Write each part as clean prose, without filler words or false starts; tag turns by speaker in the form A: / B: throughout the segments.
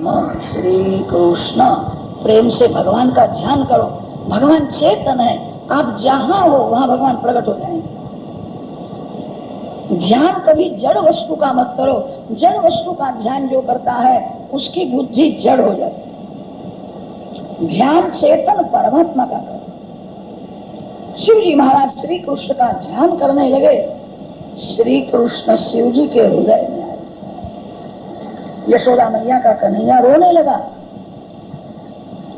A: श्री कृष्ण। प्रेम से भगवान का ध्यान करो। भगवान चेतन है, आप जहां हो वहां भगवान प्रकट हो जाएंगे। ध्यान कभी जड़ वस्तु का मत करो। जड़ वस्तु का ध्यान जो करता है उसकी बुद्धि जड़ हो जाती है। ध्यान चेतन परमात्मा का करो। शिव जी महाराज श्री कृष्ण का ध्यान करने लगे। श्री कृष्ण शिव जी के हृदय में आए। यशोदा मैया का कन्हैया रोने लगा।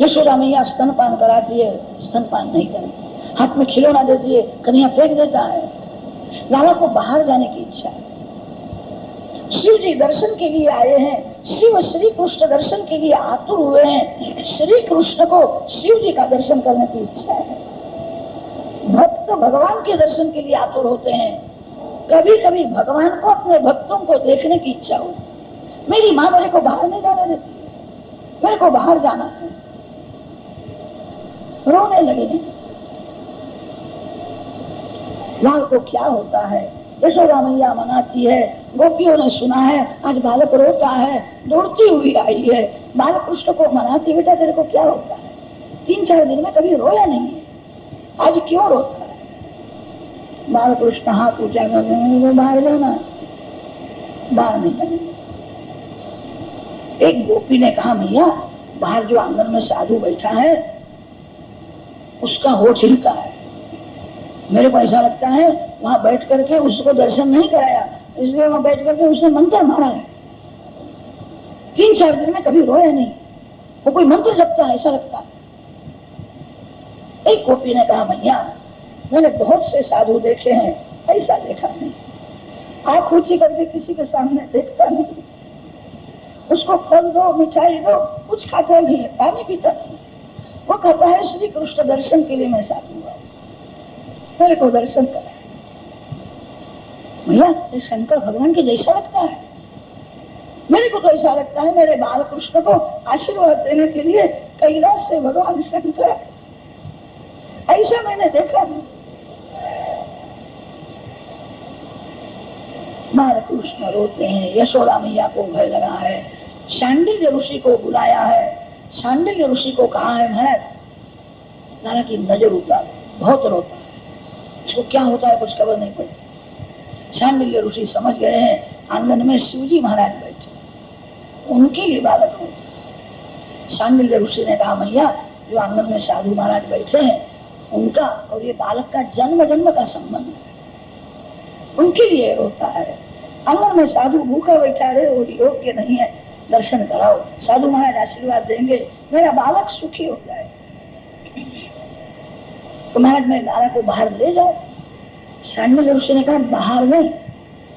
A: यशोदा मैया स्तनपान कराती है, स्तनपान नहीं करती। हाथ में खिलौना देती है, कन्हैया फेंक देता है। लाला को बाहर जाने की इच्छा है। शिव जी दर्शन के लिए आए हैं। शिव श्री कृष्ण दर्शन के लिए आतुर हुए हैं। श्री कृष्ण को शिव जी का दर्शन करने की इच्छा है। भक्त भगवान के दर्शन के लिए आतुर होते हैं। कभी कभी भगवान को अपने भक्तों को देखने की इच्छा हो। मेरी माँ मेरे को बाहर नहीं जाने देती है, मेरे को बाहर जाना है। रोने लगे। लाल को क्या होता है? यशोदा मैया मनाती है। गोपियों ने सुना है आज बालक रोता है, दौड़ती हुई आई है। बाल कृष्ण को मनाती, बेटा तेरे को क्या होता है? 3-4 दिन में कभी रोया नहीं है, आज क्यों रोता है? बाल कृष्ण हाथ ऊंचा कर बाहर जाना, बाहर नहीं जाना। एक गोपी ने कहा मैया बाहर जो आंगन में साधु बैठा है उसका होठ हिलता है, मेरे को ऐसा लगता है वहां बैठ करके उसको दर्शन नहीं कराया, इसलिए वहां बैठ करके उसने मंत्र मारा है। 3-4 दिन में कभी रोया नहीं, वो कोई मंत्र जपता है ऐसा लगता है। एक गोपी ने कहा मैया मैंने बहुत से साधु देखे हैं, ऐसा देखा नहीं। आंख ऊंची करके किसी के सामने देखता नहीं, उसको फल दो मिठाई दो कुछ खाता नहीं है, पानी पीता नहीं है। वो कहता है श्री कृष्ण दर्शन के लिए मैं साधु हुआ, मेरे को दर्शन करा। भैया ये शंकर भगवान के जैसा लगता है, मेरे को तो ऐसा लगता है मेरे बाल कृष्ण को आशीर्वाद देने के लिए कैलाश से भगवान शंकर आए, ऐसा मैंने देखा नहीं। बाल कृष्ण रोते हैं। यशोदा मैया को भय लगा है। शांडिल्य ऋषि को बुलाया है। शांडिल्य ऋषि को कहा है महाराज लाला की नजर उतारो, बहुत रोता है, इसको क्या होता है कुछ खबर नहीं पड़ती। शांडिल्य ऋषि समझ गए हैं आंगन में शिवजी महाराज बैठे, उनके लिए बालक होता। शांडिल्य ऋषि ने कहा मैया जो आंगन में साधु महाराज बैठे हैं उनका और ये बालक का जन्म जन्म का संबंध है, उनके लिए रोता है। आंगन में साधु भूखा बैठा है, वो योग्य नहीं है, दर्शन कराओ, साधु महाराज आशीर्वाद देंगे, मेरा बालक सुखी हो जाए। तो महाराज मेरे लाला को बाहर ले जाओ। शांडिल्य ऋषि ने कहा बाहर नहीं,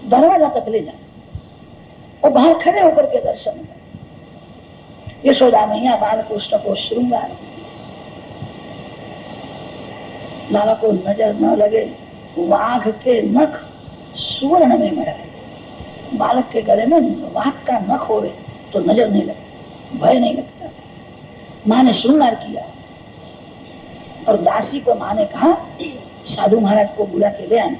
A: दरवाजा तक ले जाओ। और बाहर खड़े होकर के दर्शन करो। यशोदा मैया बाल कृष्ण को श्रृंगार, लाला को नजर न लगे। वाघ के नख सुवर्ण में मढ़ाए, बालक के गले में वाघ का नख होवे तो नजर नहीं लगता, भय नहीं लगता। माँ ने श्रृंगार किया और दासी को माँ ने कहा साधु महाराज को बुला के ले आना।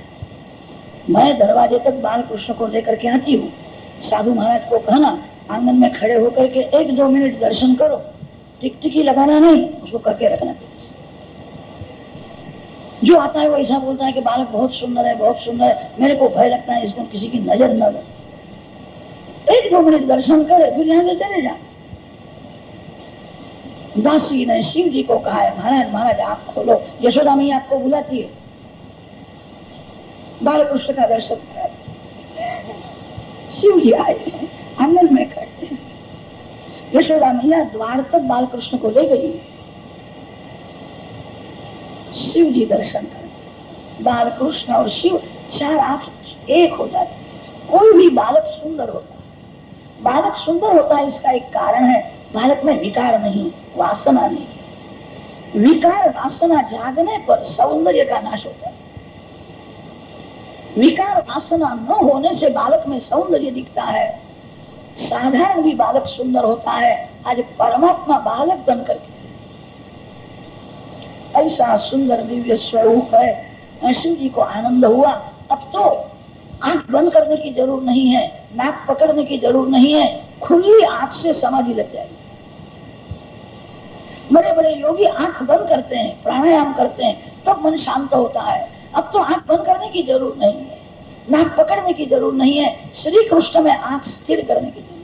A: मैं दरवाजे तक बाल कृष्ण को लेकर के आती हूँ, साधु महाराज को कहना आंगन में खड़े होकर के 1-2 मिनट दर्शन करो, टिकटिकी लगाना नहीं, उसको करके रखना। जो आता है वो ऐसा बोलता है कि बालक बहुत सुंदर है, बहुत सुंदर है, मेरे को भय लगता है इसको किसी की नजर न लगे। 1-2 मिनट दर्शन करे फिर यहाँ से चले जा। दासी ने शिव जी को कहा है महाराज महाराज आप खोलो। यशोदा मैया आपको बुलाती है, बाल कृष्ण का दर्शन करा। शिव जी आए हैं, आंगन में खड़े हैं। यशोदा मैया द्वार तक बाल कृष्ण को ले गई। शिव जी दर्शन कर, बाल कृष्ण और शिव 4 आंख एक हो जाते। कोई भी बालक सुंदर होता है, बालक सुंदर होता है इसका एक कारण है, बालक में विकार नहीं, वासना नहीं। विकार वासना जागने पर सौंदर्य का नाश होता है। विकार वासना न होने से बालक में सौंदर्य दिखता है। साधारण भी बालक सुंदर होता है, आज परमात्मा बालक बन करके ऐसा सुंदर दिव्य स्वरूप है। शिव जी को आनंद हुआ। अब तो आंख बंद करने की जरूरत नहीं है, नाक पकड़ने की जरूरत नहीं है, खुली आंख से समाधि लग जाएगी। बड़े बड़े योगी आंख बंद करते हैं, प्राणायाम करते हैं, तब मन शांत होता है। अब तो आंख बंद करने की जरूरत नहीं है, नाक पकड़ने की जरूरत नहीं है, श्री कृष्ण में आंख स्थिर करने की जरूरत है।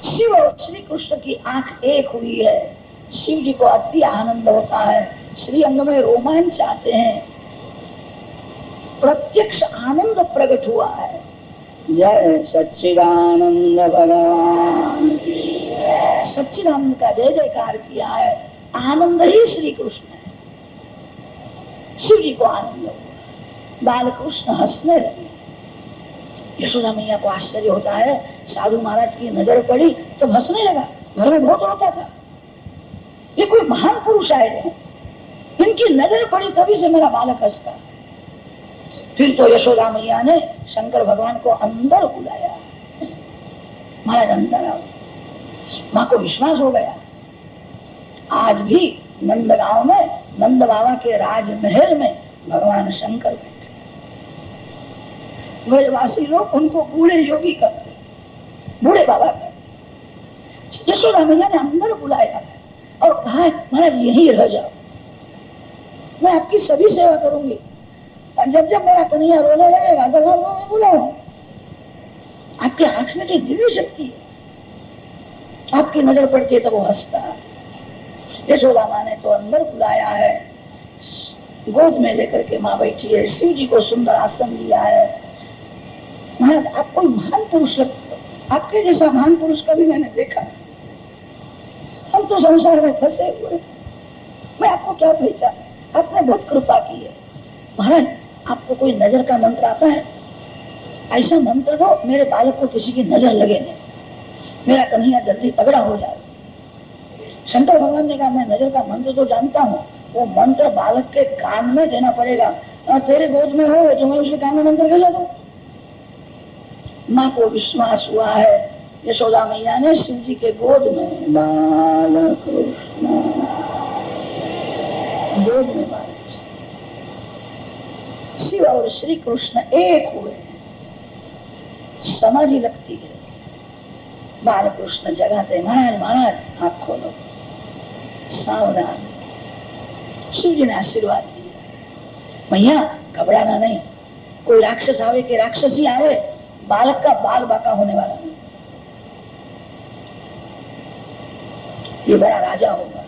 A: शिव और श्री कृष्ण की आंख एक हुई है। शिव जी को अति आनंद होता है, श्री अंग में रोमांच आते हैं, प्रत्यक्ष आनंद प्रकट हुआ है। जय सच्चिदानंद भगवान, सच्चिदानंद का जय जयकार किया है। आनंद ही श्री कृष्ण है। शिव जी को आनंद हुआ, बाल कृष्ण हंसने लगे। यशोदा मैया को आश्चर्य होता है, साधु महाराज की नजर पड़ी तो हंसने लगा, घर में बहुत रोता था। ये कोई महान पुरुष आए हैं, इनकी नजर पड़ी तभी से मेरा बालक हंसता है। फिर तो यशोदा मैया ने शंकर भगवान को अंदर बुलाया, महाराज अंदर आओ। माँ को विश्वास हो गया। आज भी नंदगांव में नंद बाबा के राजमहल में भगवान शंकर बैठे। ब्रजवासी लोग उनको बूढ़े योगी कहते, बूढ़े बाबा कहते। यशोदा मैया ने अंदर बुलाया है और कहा है महाराज यहीं रह जाओ, मैं आपकी सभी सेवा करूंगी। जब जब मेरा कन्हैया रोने लगेगा तो मैं बुलाऊं। आपके आंख में की दिव्य शक्ति है, आपकी नजर पड़ती है तो वो हंसता है। यशोदा माँ ने तो अंदर बुलाया है, गोद में लेकर के माँ बैठी है, शिव जी को सुंदर आसन दिया है। महाराज आप कोई महान पुरुष लगते हो, आपके जैसा महान पुरुष कभी मैंने देखा नहीं। हम तो संसार में फंसे हुए, मैं आपको क्या पहचान, आपने बहुत कृपा की है। महाराज आपको कोई नजर का मंत्र आता है? ऐसा मंत्र दो मेरे बालक को किसी की नजर लगे नहीं, मेरा कन्हैया जल्दी तगड़ा हो जाए। शंकर भगवान ने कहा मैं नजर का मंत्र तो जानता हूँ, वो मंत्र बालक के कान में देना पड़ेगा। तेरे गोद में हो तो मैं उसके कान में मंत्र कैसे दूं? माँ को विश्वास हुआ है। यशोदा मैया ने शिव जी के गोद में बाल कृष्ण, गोद में बाल कृष्ण, शिव और श्री कृष्ण एक हुए, समाधि लगती है। बाल कृष्ण जगाते महाराज महाराज आँख खोलो, सावधान। शिव जी ने आशीर्वाद दिया, मैया घबराना नहीं, कोई राक्षस आवे कि राक्षसी आवे, बालक का बाल बाका होने वाला नहीं, ये बड़ा राजा होगा,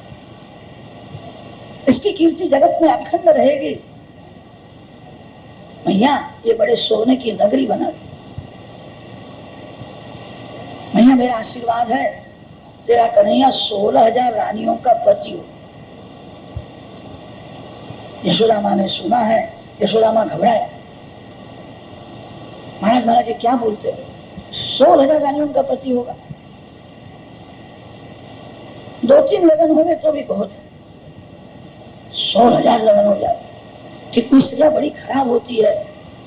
A: इसकी कीर्ति जगत में अखंड रहेगी। मैया ये बड़े सोने की नगरी बना दी। मैया मेरा आशीर्वाद है, तेरा कन्हैया 16,000 रानियों का पति हो। यशोदा माँ ने सुना है, यशोदा माँ घबराया, महाराज महाराज ये क्या बोलते हो, 16,000 रानियों का पति होगा? 2-3 लगन हो गए तो भी बहुत है, 16,000 लगन हो जाए। कितनी स्त्रियां बड़ी खराब होती है,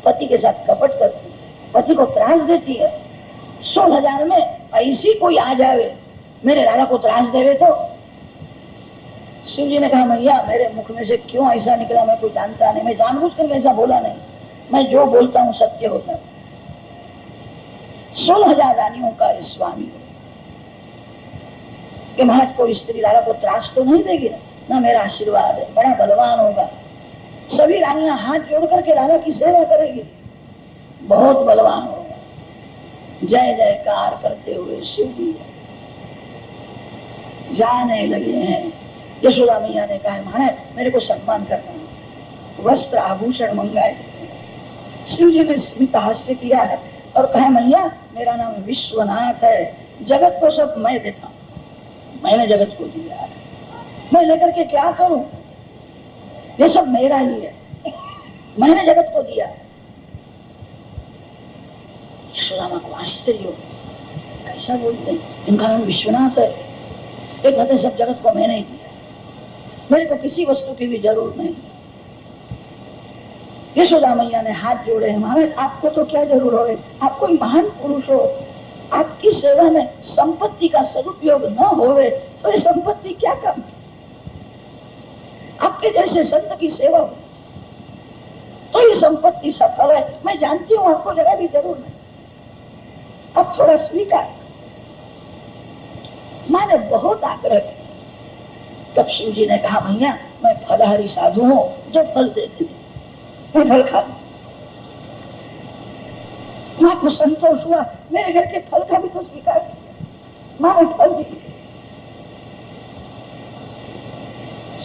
A: पति के साथ कपट करती है, पति को त्रास देती है। 16,000 में ऐसी कोई आ जावे मेरे लाला को त्रास देवे तो? शिव जी ने कहा मैया मेरे मुख में से क्यों ऐसा निकला मैं कोई जानता नहीं, मैं जानबूझ कर ऐसा बोला नहीं, मैं जो बोलता हूँ सत्य होता है। 16,000 रानियों का स्वामी कि महाराज कोई स्त्री लाला को त्रास तो नहीं देगी ना, मेरा आशीर्वाद है, बड़ा बलवान होगा। सभी रानियां हाथ जोड़ करके लाला की सेवा करेगी, बहुत बलवान होगा। जय जयकार करते हुए शिव जी जाने लगे हैं। यशोदा मैया ने कहा महाराज मेरे को सम्मान करना, वस्त्र आभूषण मंगाए। शिव जी ने स्मित हास्य किया है और कहा मैया मेरा नाम विश्वनाथ है, जगत को सब मैं देता हूँ, मैंने जगत को दिया है, मैं लेकर के क्या करूं, ये सब मेरा ही है, मैंने जगत को दिया है। यशोदा माँ को आश्चर्य हो, कैसा बोलते हैं, इनका नाम विश्वनाथ है, एक कहते सब जगत को मैंने ही दिया, मेरे को किसी वस्तु की भी जरूरत नहीं। यशोदा मैया ने हाथ जोड़े, महाराज आपको तो क्या जरूर हो, आप कोई महान पुरुष हो, आपकी सेवा में संपत्ति का सदुपयोग न होवे तो ये संपत्ति क्या काम, आपके जैसे संत की सेवा हो तो ये संपत्ति सफल है। मैं जानती हूँ आपको जरा भी जरूर नहीं, अब थोड़ा स्वीकार। माँ ने बहुत आग्रह किया। तब शिव जी ने कहा भैया मैं फलहारी साधु हूँ, जो फल देते थे मैं फल खा लूं। माँ को संतोष हुआ, मेरे घर के फल का भी तो स्वीकार किया। माँ ने फल दिए।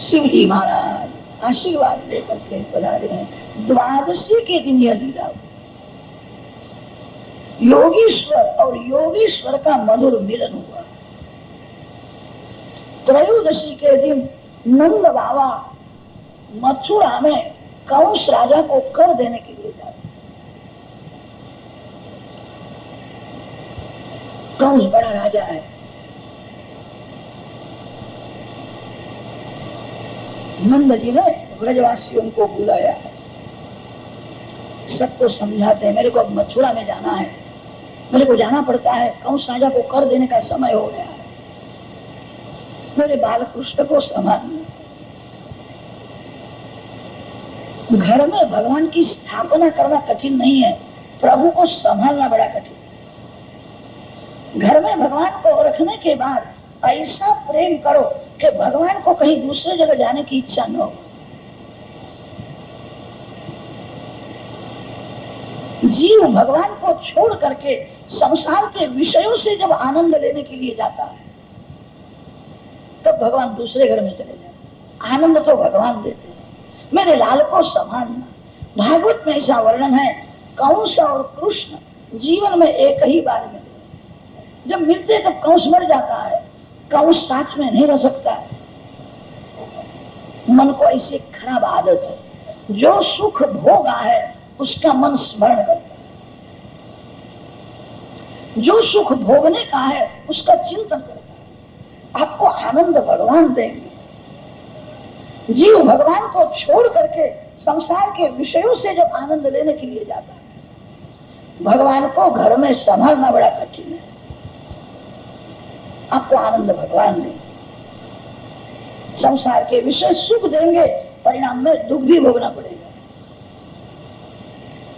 A: शिव जी महाराज आशीर्वाद लेकर के पधारे हैं। द्वादशी के दिन यह लीला, योगीश्वर और योगीश्वर का मधुर मिलन हुआ। त्रयोदशी के दिन नंद बाबा मथुरा में कंस राजा को कर देने के लिए जाते। कंस बड़ा राजा है। नंद जी ने ब्रजवासियों को बुलाया है, सबको समझाते हैं मेरे को अब मथुरा में जाना है, मेरे को जाना पड़ता है, कंस राजा को कर देने का समय हो गया है, मेरे बाल कृष्ण को संभालना। घर में भगवान की स्थापना करना कठिन नहीं है, प्रभु को संभालना बड़ा कठिन। घर में भगवान को रखने के बाद ऐसा प्रेम करो कि भगवान को कहीं दूसरे जगह जाने की इच्छा न हो। जीव भगवान को छोड़ करके संसार के विषयों से जब आनंद लेने के लिए जाता है तब भगवान दूसरे घर में चले जाते। आनंद तो भगवान देते हैं। मेरे लाल को संभालना। भागवत में ऐसा वर्णन है, कंस और कृष्ण जीवन में एक ही बार मिले। जब मिलते तब कंस मर जाता है, कंस साथ में नहीं रह सकता है। मन को ऐसी खराब आदत है, जो सुख भोगा है उसका मन स्मरण करता है, जो सुख भोगने का है उसका चिंतन करता है। आपको आनंद भगवान देंगे। जीव भगवान को छोड़ करके संसार के विषयों से जब आनंद लेने के लिए जाता है, भगवान को घर में संभालना बड़ा कठिन है। आपको आनंद भगवान देंगे, संसार के विषय सुख देंगे, परिणाम में दुख भी भोगना पड़ेगा।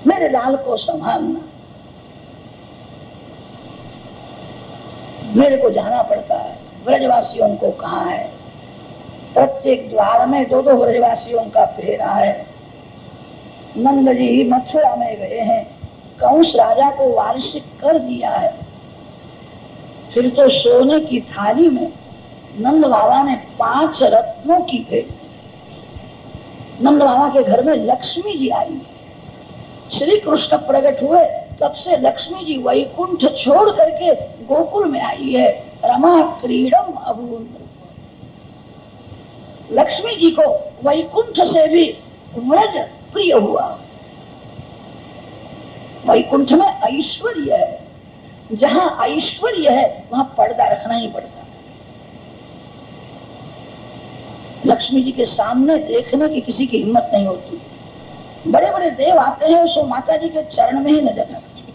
A: मेरे लाल को संभालना। मेरे को जाना पड़ता है। ब्रजवासियों को कहा है, प्रत्येक द्वार में दो दो ब्रजवासियों का फेरा है। नंद जी मथुरा में गए हैं, कंस राजा को वार्षिक कर दिया है। फिर तो सोने की थाली में नंद बाबा ने 5 रत्नों की भेंट दी। नंद बाबा के घर में लक्ष्मी जी आई है। श्री कृष्ण प्रकट हुए तब से लक्ष्मी जी वैकुंठ छोड़ करके गोकुल में आई है। रमा क्रीडम अभून। लक्ष्मी जी को वैकुंठ से भी व्रज प्रिय हुआ। वैकुंठ में ऐश्वर्य है, जहां ऐश्वर्य है वहां पर्दा रखना ही पड़ता है। लक्ष्मी जी के सामने देखने की किसी की हिम्मत नहीं होती। बड़े बड़े देव आते हैं, उसको माता जी के चरण में ही नजर लगती है।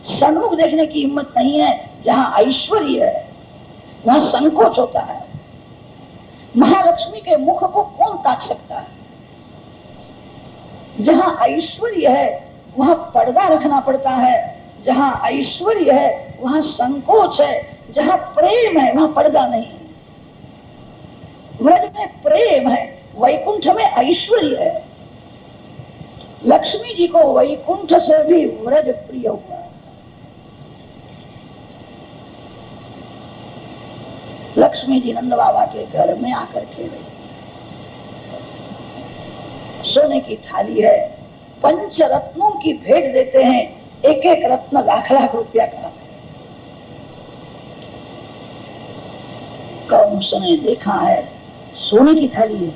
A: सन्मुख देखने की हिम्मत नहीं है। जहां ऐश्वर्य है वहां संकोच होता है। महालक्ष्मी के मुख को कौन ताक सकता है? जहां ऐश्वर्य है वहां पर्दा रखना पड़ता है। जहां ऐश्वर्य है वहां संकोच है। जहां प्रेम है वहां पर्दा नहीं है। व्रज में प्रेम है, वैकुंठ में ऐश्वर्य है। लक्ष्मी जी को वैकुंठ से भी व्रज प्रिय हुआ। लक्ष्मी जी नंद बाबा के घर में आकर के रही। सोने की थाली है, 5 रत्नों की भेंट देते हैं। एक एक रत्न लाख लाख रुपया का। कंस ने देखा है, सोने की थाली है,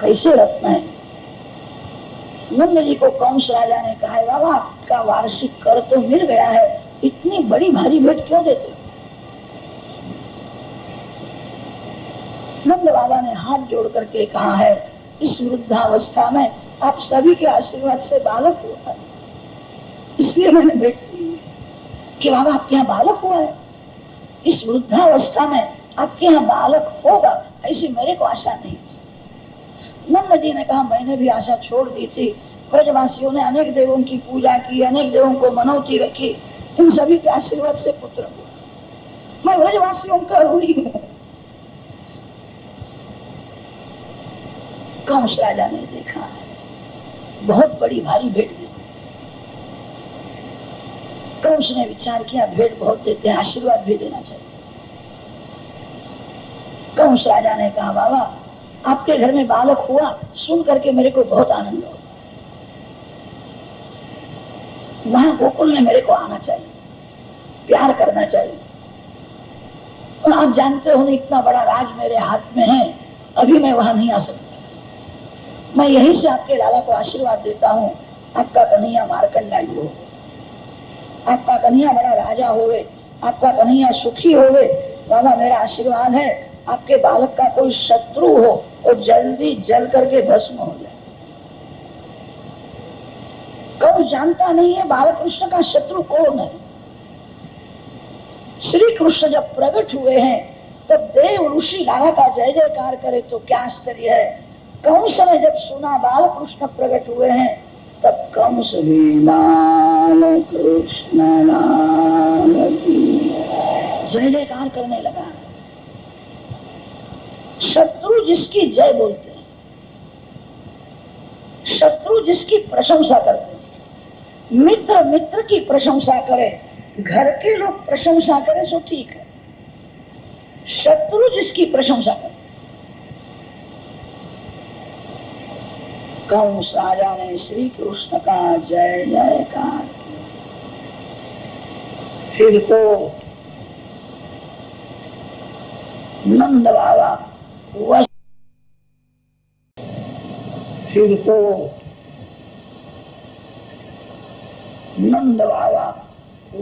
A: कैसे रत्न है। नंद जी को कंस राजा ने कहा, बाबा आपका वार्षिक कर तो मिल गया है, इतनी बड़ी भारी भेंट क्यों देते हो? नंद बाबा ने हाथ जोड़ करके कहा है, इस वृद्धावस्था में आप सभी के आशीर्वाद से बालक हुआ है, इसलिए मैंने भेंट की कि बाबा आपके यहाँ बालक हुआ है। इस वृद्धावस्था में आपके यहाँ बालक होगा ऐसी मेरे को आशा नहीं थी। नंद जी ने कहा, मैंने भी आशा छोड़ दी थी। ब्रजवासियों ने अनेक देवों की पूजा की, अनेक देवों को मनौती रखी, इन सभी के आशीर्वाद से पुत्र हुआ। मैं ब्रजवासियों का ऋणी हूं। कंस राजा ने देखा बहुत बड़ी भारी भेंट देते। कंस ने विचार किया भेंट बहुत देते हैं, आशीर्वाद भी देना चाहिए। कंस राजा ने कहा बाबा आपके घर में बालक हुआ, सुन करके मेरे को बहुत आनंद हो। वहां गोकुल में मेरे को आना चाहिए, प्यार करना चाहिए। और आप जानते हो इतना बड़ा राज मेरे हाथ में है, अभी मैं वहां नहीं आ सकता। मैं यहीं से आपके लाला को आशीर्वाद देता हूँ, आपका कन्हैया मार्कंडायी हो, आपका कन्हैया बड़ा राजा होवे, आपका कन्हैया सुखी होवे। बाबा मेरा आशीर्वाद है आपके बालक का कोई शत्रु हो और जल्दी जल करके भस्म हो जाए। कौन जानता नहीं है बालक कृष्ण का शत्रु कौन है। श्री कृष्ण जब प्रकट हुए हैं तब देव ऋषि लाला का जय जयकार करे तो क्या आश्चर्य है। कंस ने जब सुना बाल कृष्ण प्रकट हुए हैं तब कंस भी बाल कृष्ण नाम की जय जयकार करने लगा। शत्रु जिसकी जय बोलते हैं, शत्रु जिसकी प्रशंसा करते हैं, मित्र मित्र की प्रशंसा करे, घर के लोग प्रशंसा करे सो ठीक है, शत्रु जिसकी प्रशंसा करे। कंस राजा ने श्री कृष्ण का जय जयकार किया। फिर तो नंद बाबा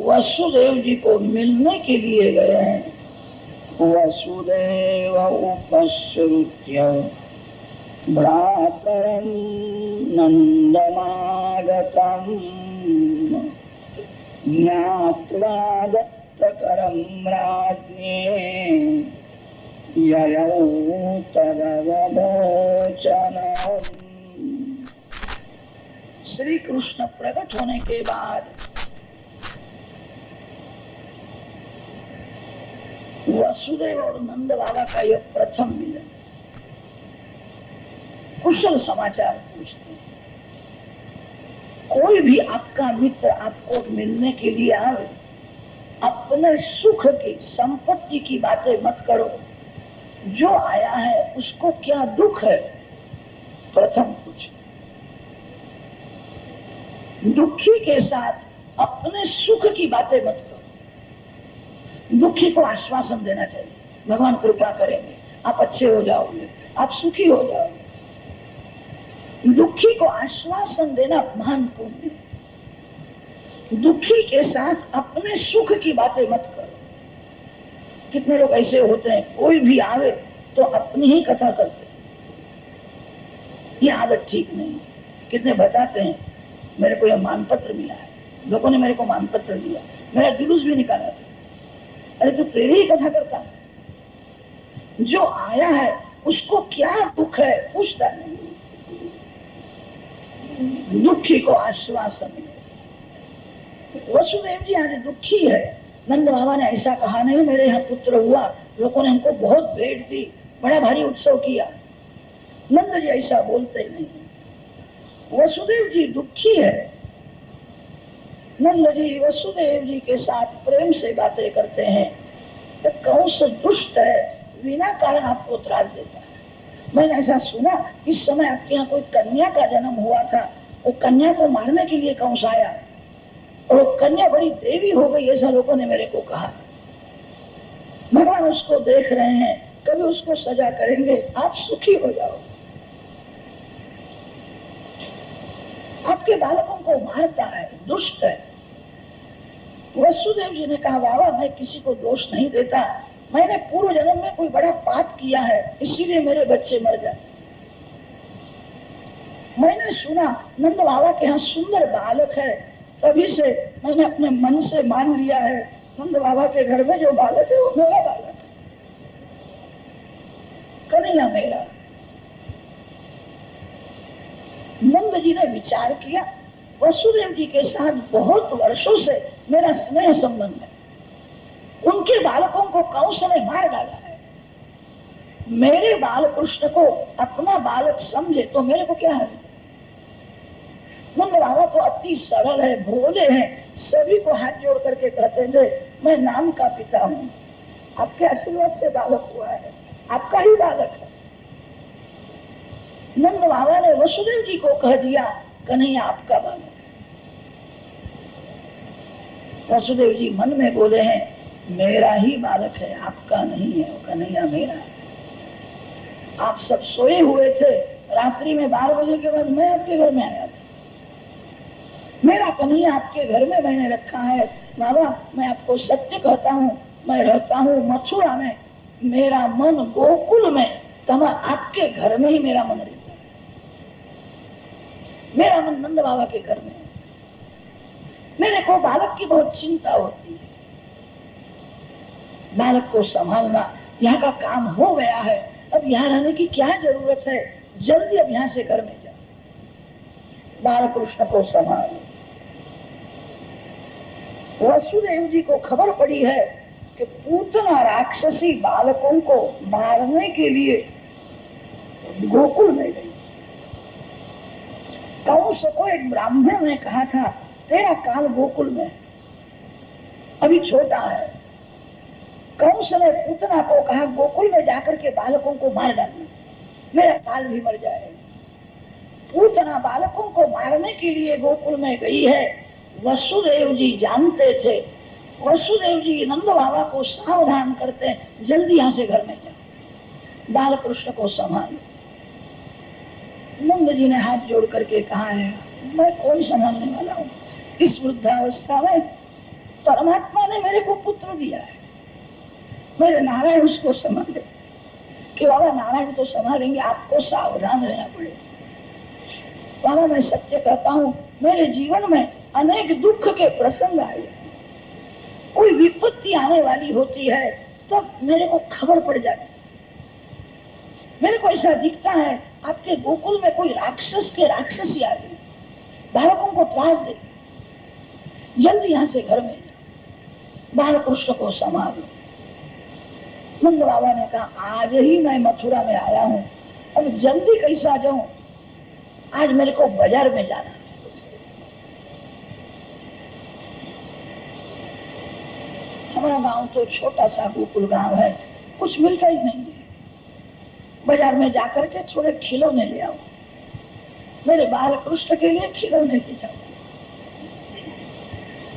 A: वसुदेव जी को मिलने के लिए गए हैं। वसुदेव उपश्रुत्य भ्रातरं नन्दमागतं ज्ञात्वा दत्तकरं राज्ञे ययौ तदवलोचनम्। श्री कृष्ण प्रकट होने के बाद वसुदेव और नंद बाबा का यह प्रथम मिलन, कुशल समाचार पूछते हैं। कोई भी आपका मित्र आपको मिलने के लिए आवे, अपने सुख की संपत्ति की बातें मत करो। जो आया है उसको क्या दुख है प्रथम पूछो। दुखी के साथ अपने सुख की बातें मत करो। दुखी को आश्वासन देना चाहिए, भगवान कृपा करेंगे, आप अच्छे हो जाओगे, आप सुखी हो जाओगे। दुखी को आश्वासन देना महान पुण्य। दुखी के साथ अपने सुख की बातें मत करो। कितने लोग ऐसे होते हैं, कोई भी आवे तो अपनी ही कथा करते हैं। ये आदत ठीक नहीं है। कितने बताते हैं मेरे को यह मानपत्र मिला है, लोगों ने मेरे को मानपत्र दिया, मेरा जुलूस भी निकाला था। अरे तो तेरी ही कथा करता है, जो आया है उसको क्या दुख है पूछता नहीं। दुखी को आश्वासन। वसुदेव जी आज दुखी है, नंद बाबा ने ऐसा कहा नहीं मेरे यहाँ पुत्र हुआ, लोगों ने हमको बहुत भेंट दी, बड़ा भारी उत्सव किया। नंद जी ऐसा बोलते नहीं। वसुदेव जी दुखी है। नंद जी वसुदेव जी के साथ प्रेम से बातें करते हैं। तो कंस दुष्ट है, बिना कारण आपको त्रास देता है। मैंने ऐसा सुना इस समय आपके यहाँ कोई कन्या का जन्म हुआ था, वो कन्या को मारने के लिए कंस आया और वो कन्या बड़ी देवी हो गई, ऐसा लोगों ने मेरे को कहा। भगवान उसको देख रहे हैं, कभी उसको सजा करेंगे, आप सुखी हो जाओ। आपके बालकों को मारता है, दुष्ट है। वसुदेव जी ने कहा बाबा मैं किसी को दोष नहीं देता, मैंने पूर्व जन्म में कोई बड़ा पाप किया है, इसीलिए मेरे बच्चे मर जाते। मैंने सुना नंद बाबा के यहाँ सुंदर बालक है, तभी से मैंने अपने मन से मान लिया है नंद बाबा के घर में जो बालक है वो मेरा बालक है, कन्हैया मेरा। नंद जी ने विचार किया, वसुदेव जी के साथ बहुत वर्षों से मेरा स्नेह संबंध है। उनके बालकों को कंस ने मार डाला है, मेरे बाल कृष्ण को अपना बालक समझे तो मेरे को क्या है। नंद बाबा तो अति सरल है, भोले हैं, सभी को हाथ जोड़ करके कहते थे मैं नाम का पिता हूँ, आपके आशीर्वाद से बालक हुआ है, आपका ही बालक है। नंद बाबा ने वसुदेव जी को कह दिया कन्हैया आपका बालक है। वसुदेव जी मन में बोले हैं मेरा ही बालक है, आपका नहीं है, वो कन्हैया मेरा है। आप सब सोए हुए थे, रात्रि में 12 बजे के बाद मैं आपके घर में आया था, मेरा कन्हैया आपके घर में मैंने रखा है। बाबा मैं आपको सत्य कहता हूँ, मैं रहता हूँ मथुरा में, मेरा मन गोकुल में, तमा आपके घर में ही मेरा मन रहता है, मेरा मन नंद बाबा के घर में है। मेरे को बालक की बहुत चिंता होती है, बालक को संभालना, यहाँ का काम हो गया है, अब यहाँ रहने की क्या जरूरत है, जल्दी अब यहाँ से घर में जाओ, बाल कृष्ण को संभालो। वसुदेव जी को खबर पड़ी है कि पूतना राक्षसी बालकों को मारने के लिए गोकुल में गई। कंस को एक ब्राह्मण ने कहा था तेरा काल गोकुल में है, अभी छोटा है। कंस ने पूतना को कहा गोकुल में जाकर के बालकों को मार डालना, मेरा काल भी मर जाएगा। पूतना बालकों को मारने के लिए गोकुल में गई है। वसुदेव जी जानते थे, वसुदेव जी नंद बाबा को सावधान करते हैं जल्दी यहाँ से घर में जाओ, बाल कृष्ण को संभालो। नंद जी ने हाथ जोड़ करके कहा है मैं कौन संभालने वाला हूँ, इस वृद्धावस्था में परमात्मा ने मेरे को पुत्र दिया है, मेरे नारायण उसको संभाले। कि बाबा नारायण तो संभालेंगे, आपको सावधान रहना पड़ेगा। बाबा मैं सत्य कहता हूँ मेरे जीवन में अनेक दुख के प्रसंग आए, कोई विपत्ति आने वाली होती है तब मेरे को खबर पड़ जाती, मेरे को ऐसा दिखता है आपके गोकुल में कोई राक्षस के राक्षसी आ गई, बालकों को त्रास दे, जल्दी यहाँ से घर में बाल कृष्ण को संभालो। नंद बाबा ने कहा आज ही मैं मथुरा में आया हूँ, अब जल्दी कैसा जाऊं, आज मेरे को बाजार में जाना। हमारा गांव तो छोटा सा गोकुल गांव है, कुछ मिलता ही नहीं है, बाजार में जाकर के थोड़े खिलौने ले आओ, मेरे बाल कृष्ण के लिए खिलौने ले जाओ।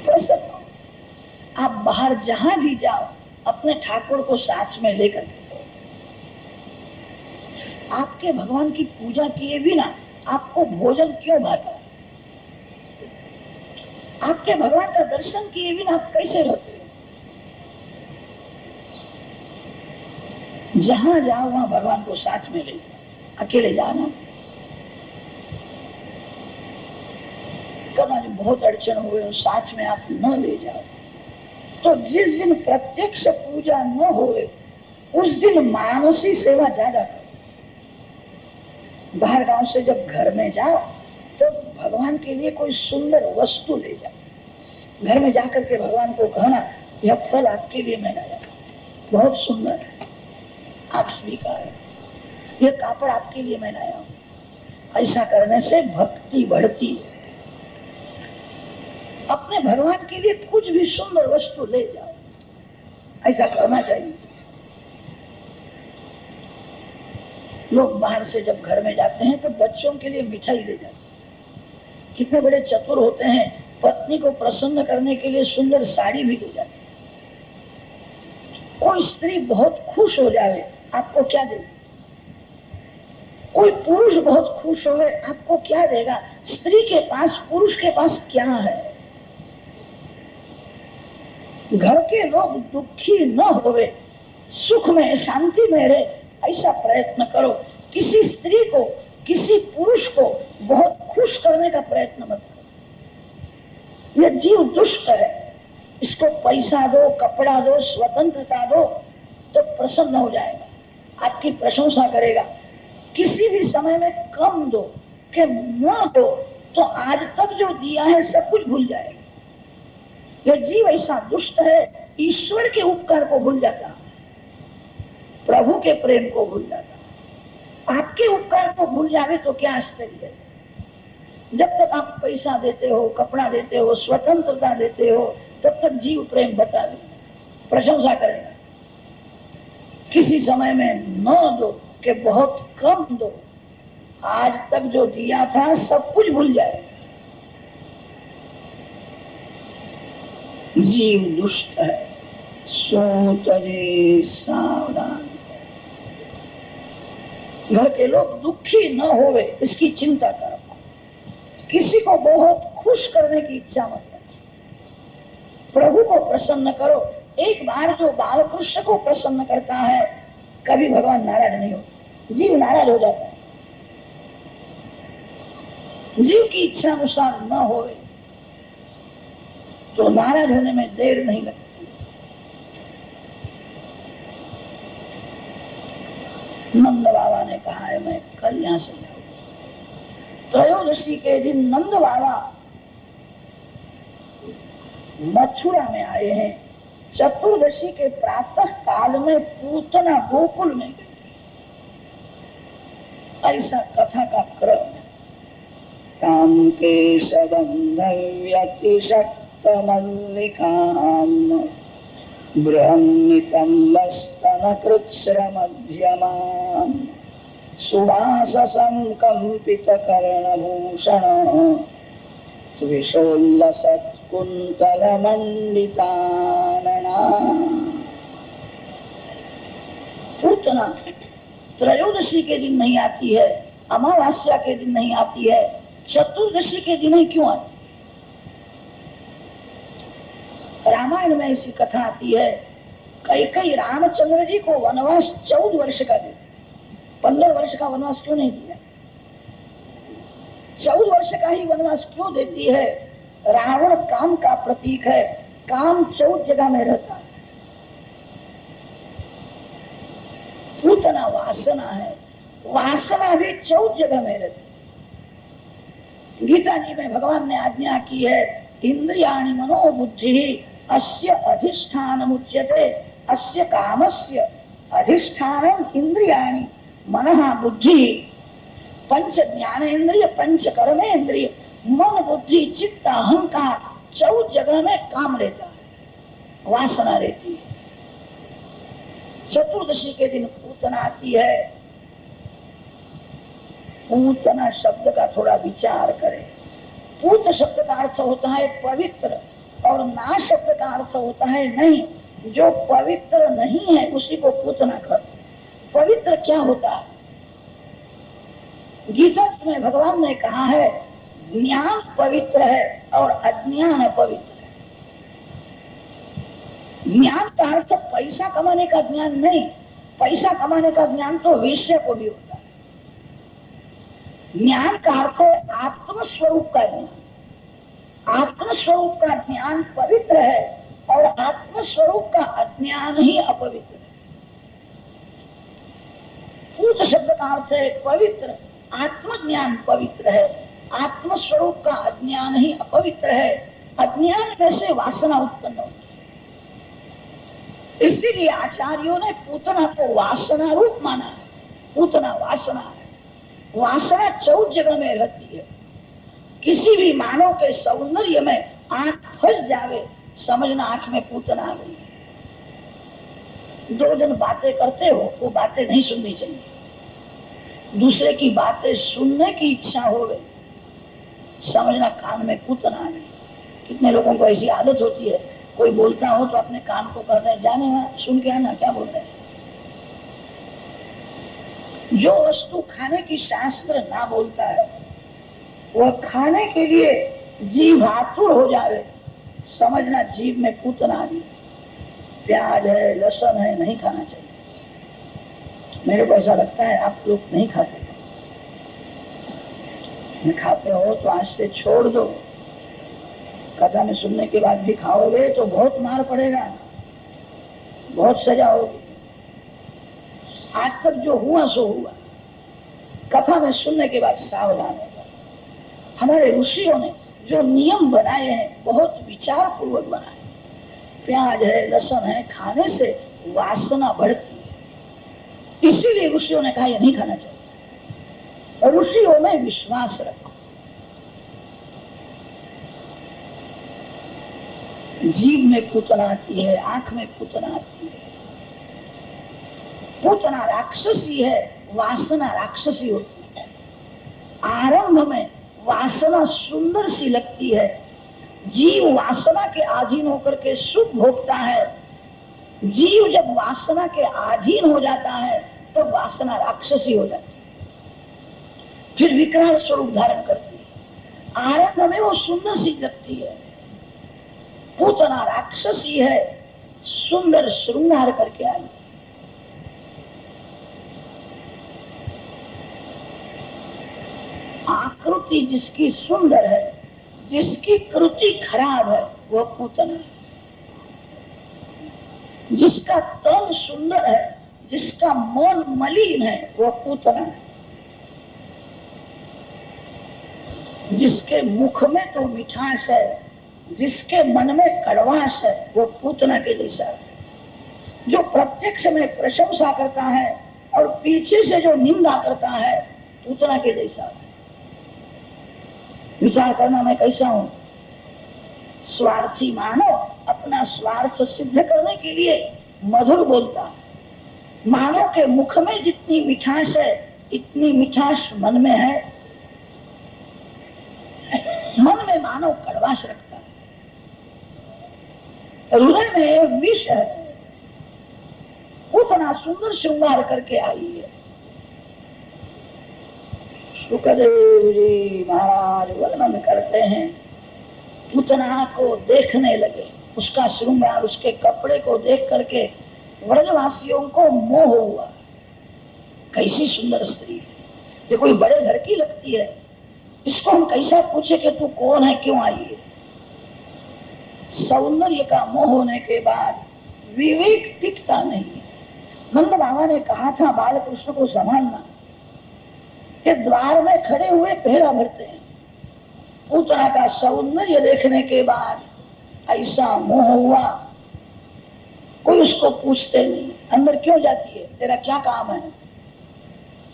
A: प्रसन्न आप बाहर जहां भी जाओ अपने ठाकुर को साथ में लेकर के, आपके भगवान की पूजा किए बिना आपको भोजन क्यों भाता है, आपके भगवान का दर्शन किए बिना आप कैसे रहते हो। जहां जाओ वहां भगवान को साथ में ले जाओ, अकेले जाना। कदा जो बहुत अड़चन हुए साथ में आप न ले जाओ, तो जिस दिन प्रत्यक्ष पूजा न होए उस दिन मानसी सेवा ज्यादा करो। बाहर गांव से जब घर में जाओ तो भगवान के लिए कोई सुंदर वस्तु ले जाओ, घर में जाकर के भगवान को कहना यह फल आपके लिए मैं लाया, बहुत सुंदर है, आप स्वीकार, यह कापड़ आपके लिए मैं लाया हूं। ऐसा करने से भक्ति बढ़ती है। अपने भगवान के लिए कुछ भी सुंदर वस्तु ले जाओ, ऐसा करना चाहिए। लोग बाहर से जब घर में जाते हैं तो बच्चों के लिए मिठाई ले जाते हैं, कितने बड़े चतुर होते हैं, पत्नी को प्रसन्न करने के लिए सुंदर साड़ी भी ले जाते हैं। कोई स्त्री बहुत खुश हो जाए आपको क्या देगी, कोई पुरुष बहुत खुश हो आपको क्या देगा। स्त्री के पास पुरुष के पास क्या है। घर के लोग दुखी न होवे, सुख में शांति में रहे, ऐसा प्रयत्न करो। किसी स्त्री को किसी पुरुष को बहुत खुश करने का प्रयत्न मत करो। यह जीव दुष्ट है, इसको पैसा दो, कपड़ा दो, स्वतंत्रता दो तो प्रसन्न हो जाएगा, आपकी प्रशंसा करेगा। किसी भी समय में कम दो कि न दो तो आज तक जो दिया है सब कुछ भूल जाएगा। ये जीव ऐसा दुष्ट है, ईश्वर के उपकार को भूल जाता है, प्रभु के प्रेम को भूल जाता है। आपके उपकार को भूल जावे तो क्या आश्चर्य है। जब तक आप पैसा देते हो, कपड़ा देते हो, स्वतंत्रता देते हो, तब तक जीव प्रेम बतावे, प्रशंसा करेगा। किसी समय में न दो कि बहुत कम दो, आज तक जो दिया था सब कुछ भूल जाएगा। जीव दुष्ट है, सो तरे सावधान। घर के लोग दुखी न होवे इसकी चिंता करो। किसी को बहुत खुश करने की इच्छा मत करो, प्रभु को प्रसन्न करो। एक बार जो बाल कृष्ण को प्रसन्न करता है, कभी भगवान नाराज नहीं होते। जीव नाराज हो जाता है, जीव की इच्छा अनुसार न होवे तो नाराज होने में देर नहीं लगती। नंद बाबा ने कहा है मैं कल यहां से जाऊं। त्रयोदशी के दिन नंद बाबा मथुरा में आए हैं। चतुर्दशी के प्रातः काल में पूतना गोकुल में गए। ऐसा कथा का क्रम है। काम के सबंध व्यतिशक्त मल्लिकाम बृहन्नितंबस्तन कृत्स्र मध्यमाम सुवाससं कंपित कर्णभूषण विशोल्लसत् कुंतल मंडितानना। पूतना त्रयोदशी के दिन नहीं आती है, अमावस्या के दिन नहीं आती है, चतुर्दशी के दिन ही क्यों आती? रामायण में ऐसी कथा आती है, कैकेयी रामचंद्र जी को वनवास 14 वर्ष का देते, 15 वर्ष का वनवास क्यों नहीं दिया? 14 वर्ष का ही वनवास क्यों देती है? रावण काम का प्रतीक है, काम 14 जगह में रहता है। पूतना वासना है, वासना भी 14 जगह में रहती है। गीता जी में भगवान ने आज्ञा की है, इंद्रियाणि मनोबुद्धि अस्य अधिष्ठानम् उच्यते, अस्य कामस्य अधिष्ठानम् इंद्रियाणि मनः बुद्धि पंच ज्ञानेन्द्रिय पंच कर्मेंद्रिय मन बुद्धि चित्त अहंकार 14 जगह में काम रहता है, वासना रहती है। चतुर्दशी के दिन पूतना आती है। पूतना शब्द का थोड़ा विचार करें। पूत शब्द का अर्थ होता है पवित्र, और ना शब्द का अर्थ होता है नहीं। जो पवित्र नहीं है उसी को पूतना कहते। पवित्र क्या होता है? गीता में भगवान ने कहा है, ज्ञान पवित्र है और अज्ञान पवित्र है। ज्ञान का अर्थ पैसा कमाने का ज्ञान नहीं, पैसा कमाने का ज्ञान तो वेश्या को भी होता है। ज्ञान का अर्थ है आत्मस्वरूप का ज्ञान। आत्मस्वरूप का ज्ञान पवित्र है और आत्मस्वरूप का अज्ञान ही अपवित्र है। पूत शब्द का अर्थ है पवित्र, आत्मज्ञान पवित्र है, आत्मस्वरूप का अज्ञान ही अपवित्र है। अज्ञान में से वासना उत्पन्न होती है। इसीलिए आचार्यों ने पूतना को वासना रूप माना है। पूतना वासना है, वासना 14 जगह में रहती है। किसी भी मानव के सौंदर्य में आंख फंस जावे, समझना आंख में पूतना आ गई। 2 जन बातें करते हो, वो बातें नहीं सुननी चाहिए। दूसरे की बातें सुनने की इच्छा होवे, समझना कान में पूतना आ गई। कितने लोगों को ऐसी आदत होती है, कोई बोलता हो तो अपने कान को कहते हैं, जाने वहां सुन के आना क्या बोल रहे हैं। जो वस्तु खाने की शास्त्र ना बोलता है, वह खाने के लिए जीभ आतुर हो जावे, समझना जीभ में पूतना आ गई। प्याज है, लहसुन है, नहीं खाना चाहिए। मेरे को ऐसा लगता है आप लोग नहीं खाते, खाते हो तो आज से छोड़ दो। कथा में सुनने के बाद भी खाओगे तो बहुत मार पड़ेगा, बहुत सजा होगी। आज तक जो हुआ सो हुआ, कथा में सुनने के बाद सावधान होगा। हमारे ऋषियों ने जो नियम बनाए हैं बहुत विचार पूर्वक बनाए। प्याज है, लहसुन है, खाने से वासना बढ़ती है। इसीलिए ऋषियों ने कहा यह नहीं खाना चाहिए। और ऋषियों में विश्वास रखो। जीभ में पूतना आती है, आंख में पूतना आती है। पूतना राक्षसी है, वासना राक्षसी होती है। आरंभ में वासना सुंदर सी लगती है, जीव वासना के अधीन होकर के सुख भोगता है। जीव जब वासना के अधीन हो जाता है तो वासना राक्षसी हो जाती है, फिर विकराल स्वरूप धारण करती है। आरंभ में वो सुंदर सी लगती है, पूतना राक्षसी है, सुंदर श्रृंगार करके आई। आकृति जिसकी सुंदर है, जिसकी कृति खराब है, वह पूतना है। जिसका तन सुंदर है, जिसका मन मलिन है, वह पूतना है। जिसके मुख में तो मिठास है, जिसके मन में कड़वास है, वो पूतना के जैसा है। जो प्रत्यक्ष में प्रशंसा करता है और पीछे से जो निंदा करता है, पूतना के जैसा है। विचार करना मैं कैसा हूं। स्वार्थी मानव अपना स्वार्थ सिद्ध करने के लिए मधुर बोलता है। मानव के मुख में जितनी मिठास है, इतनी मिठास मन में है। मन में मानव कड़वास रखता है, हृदय में विष है। उतना सुंदर श्रृंगार करके आई है। सुखदेव जी महाराज वर्णन करते हैं, पूतना को देखने लगे, उसका श्रृंगार, उसके कपड़े को देख करके व्रजवासियों को मोह हुआ। कैसी सुंदर स्त्री है, ये कोई बड़े घर की लगती है। इसको हम कैसा पूछे कि तू कौन है, क्यों आई है। सौंदर्य का मोह होने के बाद विवेक टिकता नहीं है। नंद बाबा ने कहा था बाल कृष्ण को संभालना, कि द्वार में खड़े हुए पहरा भरते हैं। पूतना का सौंदर्य देखने के बाद ऐसा मोह हुआ, कोई उसको पूछते नहीं, अंदर क्यों जाती है, तेरा क्या काम है।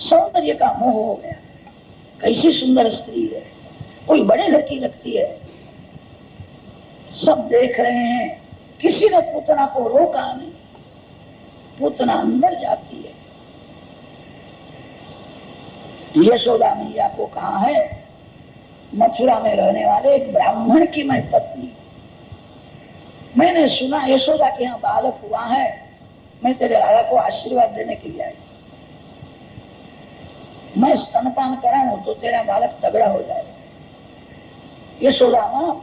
A: सौंदर्य का मोह हो गया। कैसी सुंदर स्त्री है, कोई बड़े घर की लगती है। सब देख रहे हैं, किसी ने पूतना को रोका नहीं। पूतना अंदर जाती है। यशोदा मैया को कहा है, मथुरा में रहने वाले एक ब्राह्मण की मैं पत्नी, मैंने सुना यशोदा के यहाँ बालक हुआ है, मैं तेरे लाला को आशीर्वाद देने के लिए आई। मैं स्तनपान कराऊं तो तेरा बालक तगड़ा हो जाएगा। यशोदा मां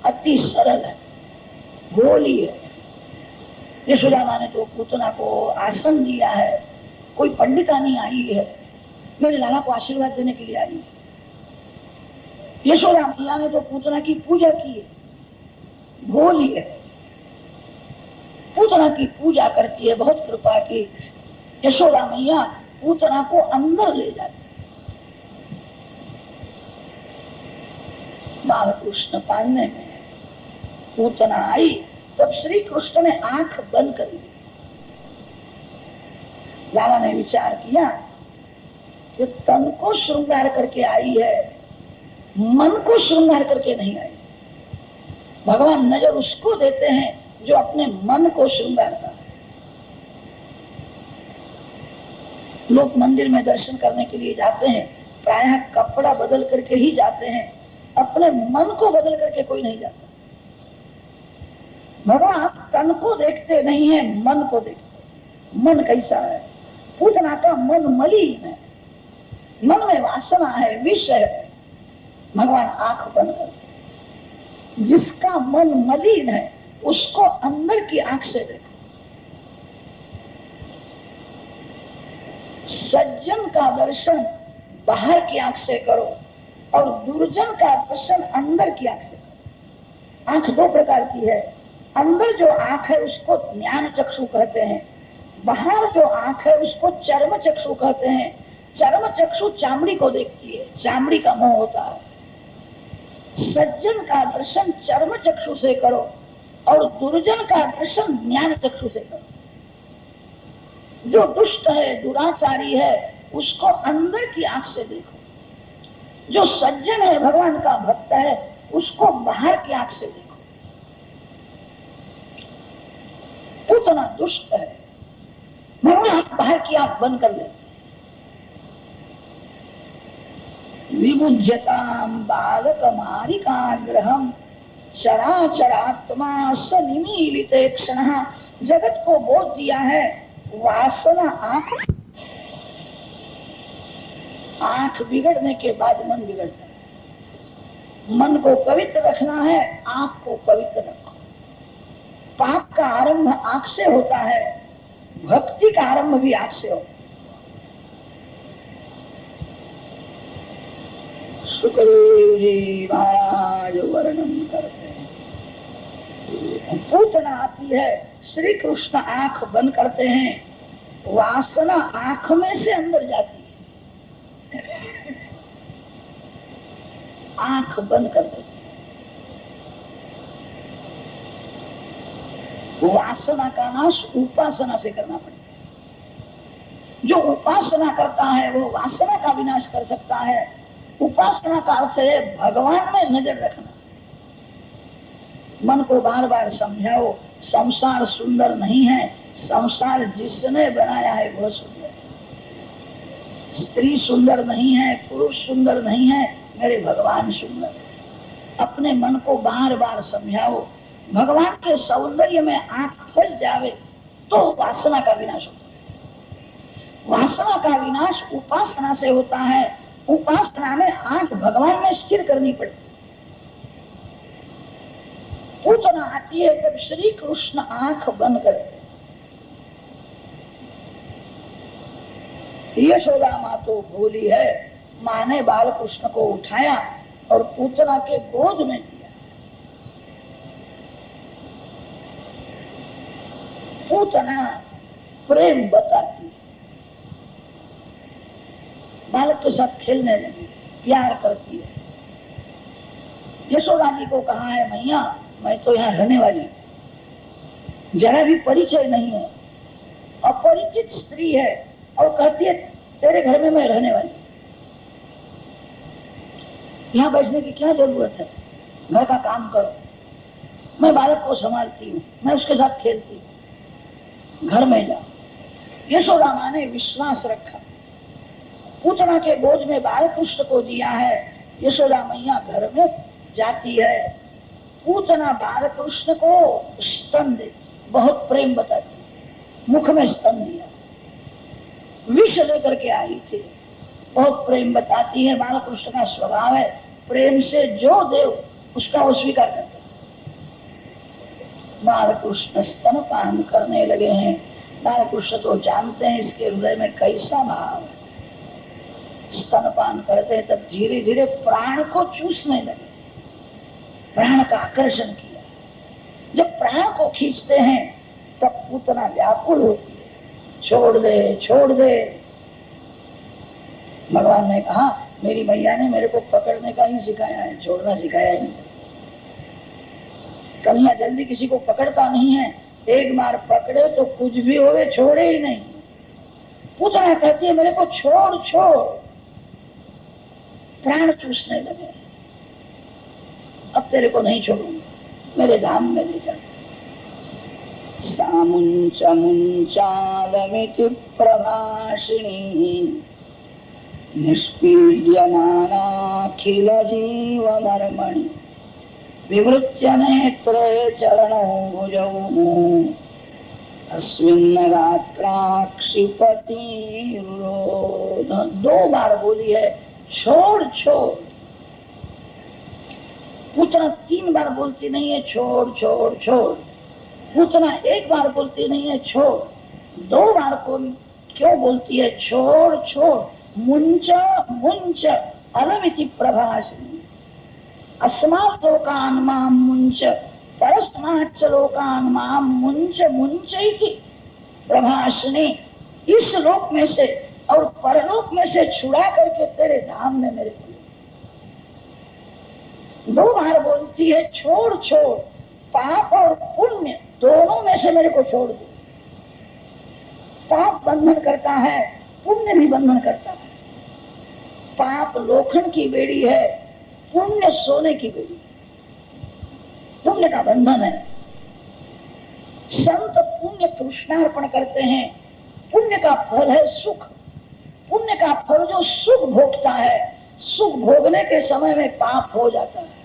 A: अति सरल है, भोली है। यशोदा मां ने तो पूतना को आसन दिया है, कोई पंडितानी आई है, मेरे लाला को आशीर्वाद देने के लिए आई है। यशोदा मैया ने तो पूतना की पूजा की है, भोली है, पूतना की पूजा करती है, बहुत कृपा की। यशोदा मैया पूतना को अंदर ले जाती। बाल कृष्ण पालने में पूतना आई, तब श्री कृष्ण ने आंख बंद कर ली। लाला ने विचार किया कि तन को श्रृंगार करके आई है, मन को श्रृंगार करके नहीं आई। भगवान नजर उसको देते हैं जो अपने मन को श्रृंगारता है। लोग मंदिर में दर्शन करने के लिए जाते हैं, प्रायः कपड़ा बदल करके ही जाते हैं, अपने मन को बदल करके कोई नहीं जाता। भगवान तन को देखते नहीं है, मन को देखते। मन कैसा है, पूतना का मन मलिन है, मन में वासना है, विष है। भगवान आंख बंद कर, जिसका मन मलिन है उसको अंदर की आंख से देखो। सज्जन का दर्शन बाहर की आंख से करो और दुर्जन का दर्शन अंदर की आंख से करो। आंख दो प्रकार की है। अंदर जो आंख है उसको ज्ञान चक्षु कहते हैं, बाहर जो आंख है उसको चर्म चक्षु कहते हैं। चर्म चक्षु चामड़ी को देखती है, चामड़ी का मोह होता है। सज्जन का दर्शन चर्म चक्षु से करो और दुर्जन का दर्शन ज्ञान चक्षु से करो। जो दुष्ट है, दुराचारी है, उसको अंदर की आंख से देखो। जो सज्जन है, भगवान का भक्त है, उसको बाहर की आंख से देखो। उतना दुष्ट है, भगवान बाहर की आंख बंद कर लेते। विमुज्यताम बालक मारिकाग्रहम चराचरात्मा सनिमीलिते क्षणः। जगत को बोध दिया है वासना आंख बिगड़ने के बाद मन बिगड़ता है। मन को पवित्र रखना है, आंख को पवित्र रखो। पाप का आरंभ आंख से होता है, भक्ति का आरंभ भी आंख से होता है। सुखदेव जी महाराज वर्णन करते हैं, पूतना आती है, श्री कृष्ण आंख बंद करते हैं, वासना आंख में से अंदर जाती है, आंख बंद कर देते। वासना का नाश उपासना से करना पड़ता है। जो उपासना करता है वो वासना का विनाश कर सकता है। उपासना का अर्थ है भगवान में नजर रखना। मन को बार बार समझाओ, संसार सुंदर नहीं है, संसार जिसने बनाया है वो सुंदर है। स्त्री सुंदर नहीं है, पुरुष सुंदर नहीं है, मेरे भगवान सुंदर है। अपने मन को बार बार समझाओ। भगवान के सौंदर्य में आंख फंस जावे तो वासना का विनाश होता है। वासना का विनाश उपासना से होता है। उपासना में आंख भगवान में स्थिर करनी पड़ती। पूतना आती है तब श्री कृष्ण आंख बंद करते। यशोदा माँ तो भोली है, माँ ने बाल कृष्ण को उठाया और पूतना के गोद में दिया। पूतना प्रेम बताती है, बालक के साथ खेलने लगी, प्यार करती है। यशोदा जी को कहा है, मैया मैं तो यहाँ रहने वाली, जरा भी परिचय नहीं है, अपरिचित स्त्री है और कहती है तेरे घर में मैं रहने वाली, यहाँ बैठने की क्या जरूरत है, घर का काम करो। मैं बालक को संभालती हूँ, मैं उसके साथ खेलती हूँ, घर में जाओ। यशोदा माँ ने विश्वास रखा, पूतना के गोद में बाल कृष्ण को दिया है। यशोदा मैया घर में जाती है, पूतना बाल कृष्ण को स्तन देती, बहुत प्रेम बताती, मुख में स्तन दिया, विष लेकर के आई थी, बहुत प्रेम बताती है। बाल कृष्ण का स्वभाव है, प्रेम से जो देव उसका वो स्वीकार करता है। बाल कृष्ण स्तन पान करने लगे हैं। बाल कृष्ण तो जानते हैं इसके हृदय में कैसा भाव है। स्तनपान करते हैं तब धीरे धीरे प्राण को चूसने लगे, प्राण का आकर्षण किया। जब प्राण को खींचते हैं तब पूतना व्याकुल होती है, छोड़ दे छोड़ दे। भगवान ने कहा मेरी मैया ने मेरे को पकड़ने का ही सिखाया है, छोड़ना सिखाया ही नहीं। कन्हैया जल्दी किसी को पकड़ता नहीं है, एक बार पकड़े तो कुछ भी होवे छोड़े ही नहीं। पूतना कहती है मेरे को छोड़ छोड़, प्राण चूसने लगे, अब तेरे को नहीं छोड़ूंगा, मेरे धाम में ले जा। सामुंच मुंचालमिति प्रभाषिणी निष्पीड्यमानाखिल जीवमर्मणि विवृत्य नेत्रे चरणौ भुजौ अस्मिन् गात्राक्षिपतिरुरोध। 2 बार बोली है छोड़ छोड़। पूतना 3 बार बोलती नहीं है छोड़ छोड़ छोड़। पूतना 1 बार बोलती नहीं है छोड़, 2 बार क्यों बोलती है छोड़ छोड़। मुंच मुंच अलमिति प्रभाषिणी अस्मात् लोकान् मां मुंच परस्माच्च लोकान् मां मुंच मुंच इति प्रभाषिणी। इस लोक में से और परलोक में से छुड़ा करके तेरे धाम में मेरे को 2 बार बोलती है छोड़ छोड़। पाप और पुण्य दोनों में से मेरे को छोड़ दो। पाप बंधन करता है, पुण्य भी बंधन करता है। पाप लोखंड की बेड़ी है, पुण्य सोने की बेड़ी। पुण्य का बंधन है। संत पुण्य तृष्णार्पण करते हैं। पुण्य का फल है सुख। पुण्य का फल जो सुख भोगता है, सुख भोगने के समय में पाप हो जाता है।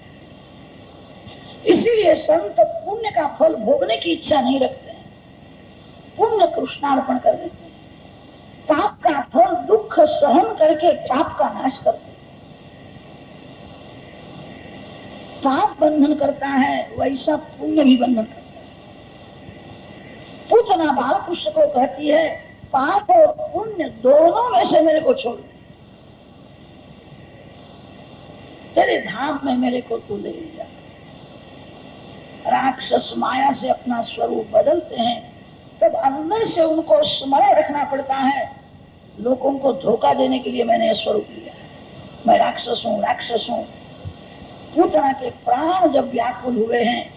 A: इसीलिए संत पुण्य का फल भोगने की इच्छा नहीं रखते हैं, पुण्य तृष्णार्पण कर देते हैं। पाप का फल दुख सहन करके पाप का नाश करते हैं। पाप बंधन करता है, वैसा पुण्य भी बंधन करता है। पूतना बालकृष्ण को कहती है, पाप और पुण्य दोनों में से मेरे को छोड़, तेरे धाम में मेरे को तू ले जा। राक्षस माया से अपना स्वरूप बदलते हैं, तब अंदर से उनको स्मरण रखना पड़ता है, लोगों को धोखा देने के लिए मैंने यह स्वरूप लिया है, मैं राक्षस हूँ, राक्षस हूँ। पूतना के प्राण जब व्याकुल हुए हैं,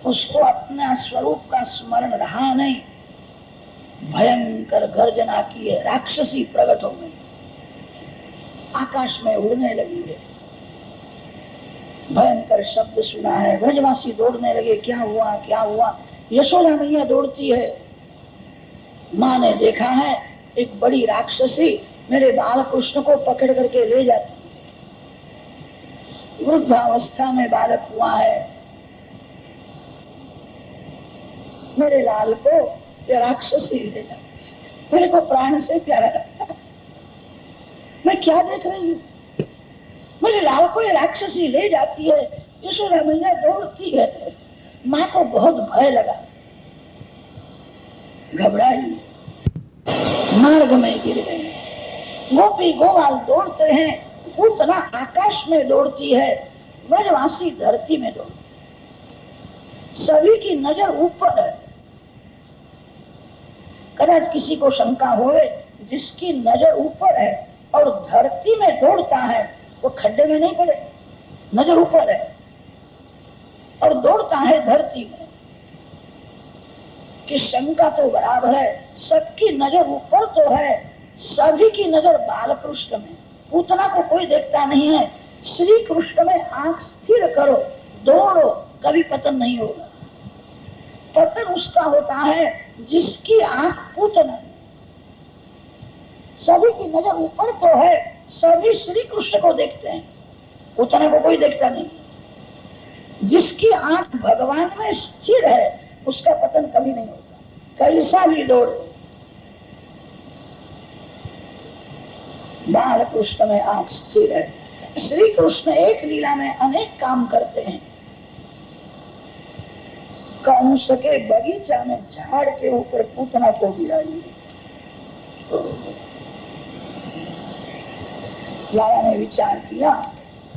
A: उसको अपना स्वरूप का स्मरण रहा नहीं। भयंकर गर्जना की है, राक्षसी प्रकट हो गई, आकाश में उड़ने लगी है। भयंकर शब्द सुना है, ब्रजवासी दौड़ने लगे, क्या हुआ क्या हुआ। यशोदा मैया दौड़ती है, माँ ने देखा है एक बड़ी राक्षसी मेरे बालकृष्ण को पकड़ करके ले जाती है। वृद्धावस्था में बालक हुआ है, मेरे लाल को ये राक्षसी ले जाती है, मेरे को प्राण से प्यारा लगता है। मैं क्या देख रही हूँ, मेरे लाल को ये राक्षसी ले जाती है। यशोदा मैया दौड़ती है, माँ को बहुत भय लगा, घबराई, मार्ग में गिर गई। गोपी गोपाल दौड़ते हैं, पूतना आकाश में दौड़ती है, ब्रजवासी धरती में दौड़ते, सभी की नजर ऊपर है। कदाच किसी को शंका होवे, जिसकी नजर ऊपर है और धरती में दौड़ता है, वो खड्डे में नहीं पड़े, नजर ऊपर है और दौड़ता है धरती में, कि शंका तो बराबर है। सबकी नजर ऊपर तो है, सभी की नजर बालकृष्ण में। पूतना को कोई देखता नहीं है। श्री कृष्ण में आंख स्थिर करो, दौड़ो, कभी पतन नहीं होगा। पतन उसका होता है जिसकी आंख पूतना। सभी की नजर ऊपर तो है, सभी श्री कृष्ण को देखते हैं, पूतना को कोई देखता नहीं। जिसकी आंख भगवान में स्थिर है, उसका पतन कभी नहीं होता, कैसा भी दौड़े। बाल कृष्ण में आंख स्थिर है। श्री कृष्ण एक लीला में अनेक काम करते हैं। कंस के बगीचा में झाड़ के ऊपर पूतना को गिराई, लाला ने विचार किया,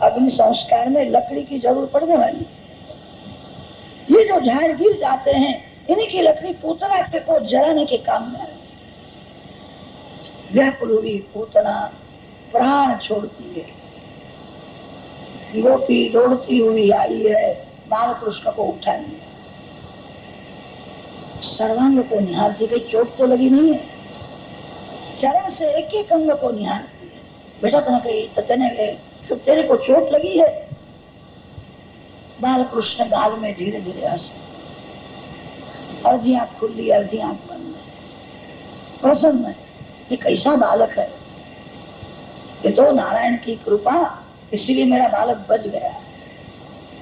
A: अग्नि संस्कार में लकड़ी की जरूरत पड़ने वाली, ये जो झाड़ गिर जाते हैं, इन्हीं की लकड़ी पूतना के को जलाने के काम में आई। व्याकुल हुई पूतना, प्राण छोड़ती है। गोपी दौड़ती हुई आई है, बालकृष्ण को उठा लिया। सर्वांग को निहारती, गई चोट तो लगी नहीं है, चरण से एक एक अंग को निहारती है। बेटा तने कही तो तेरे को चोट लगी है। बालकृष्ण गाल में धीरे धीरे हंसे, अर्जी आंख खुली, अर्जी आंख बंद है। प्रसन्न है, ये कैसा बालक है, ये तो नारायण की कृपा, इसलिए मेरा बालक बच गया है।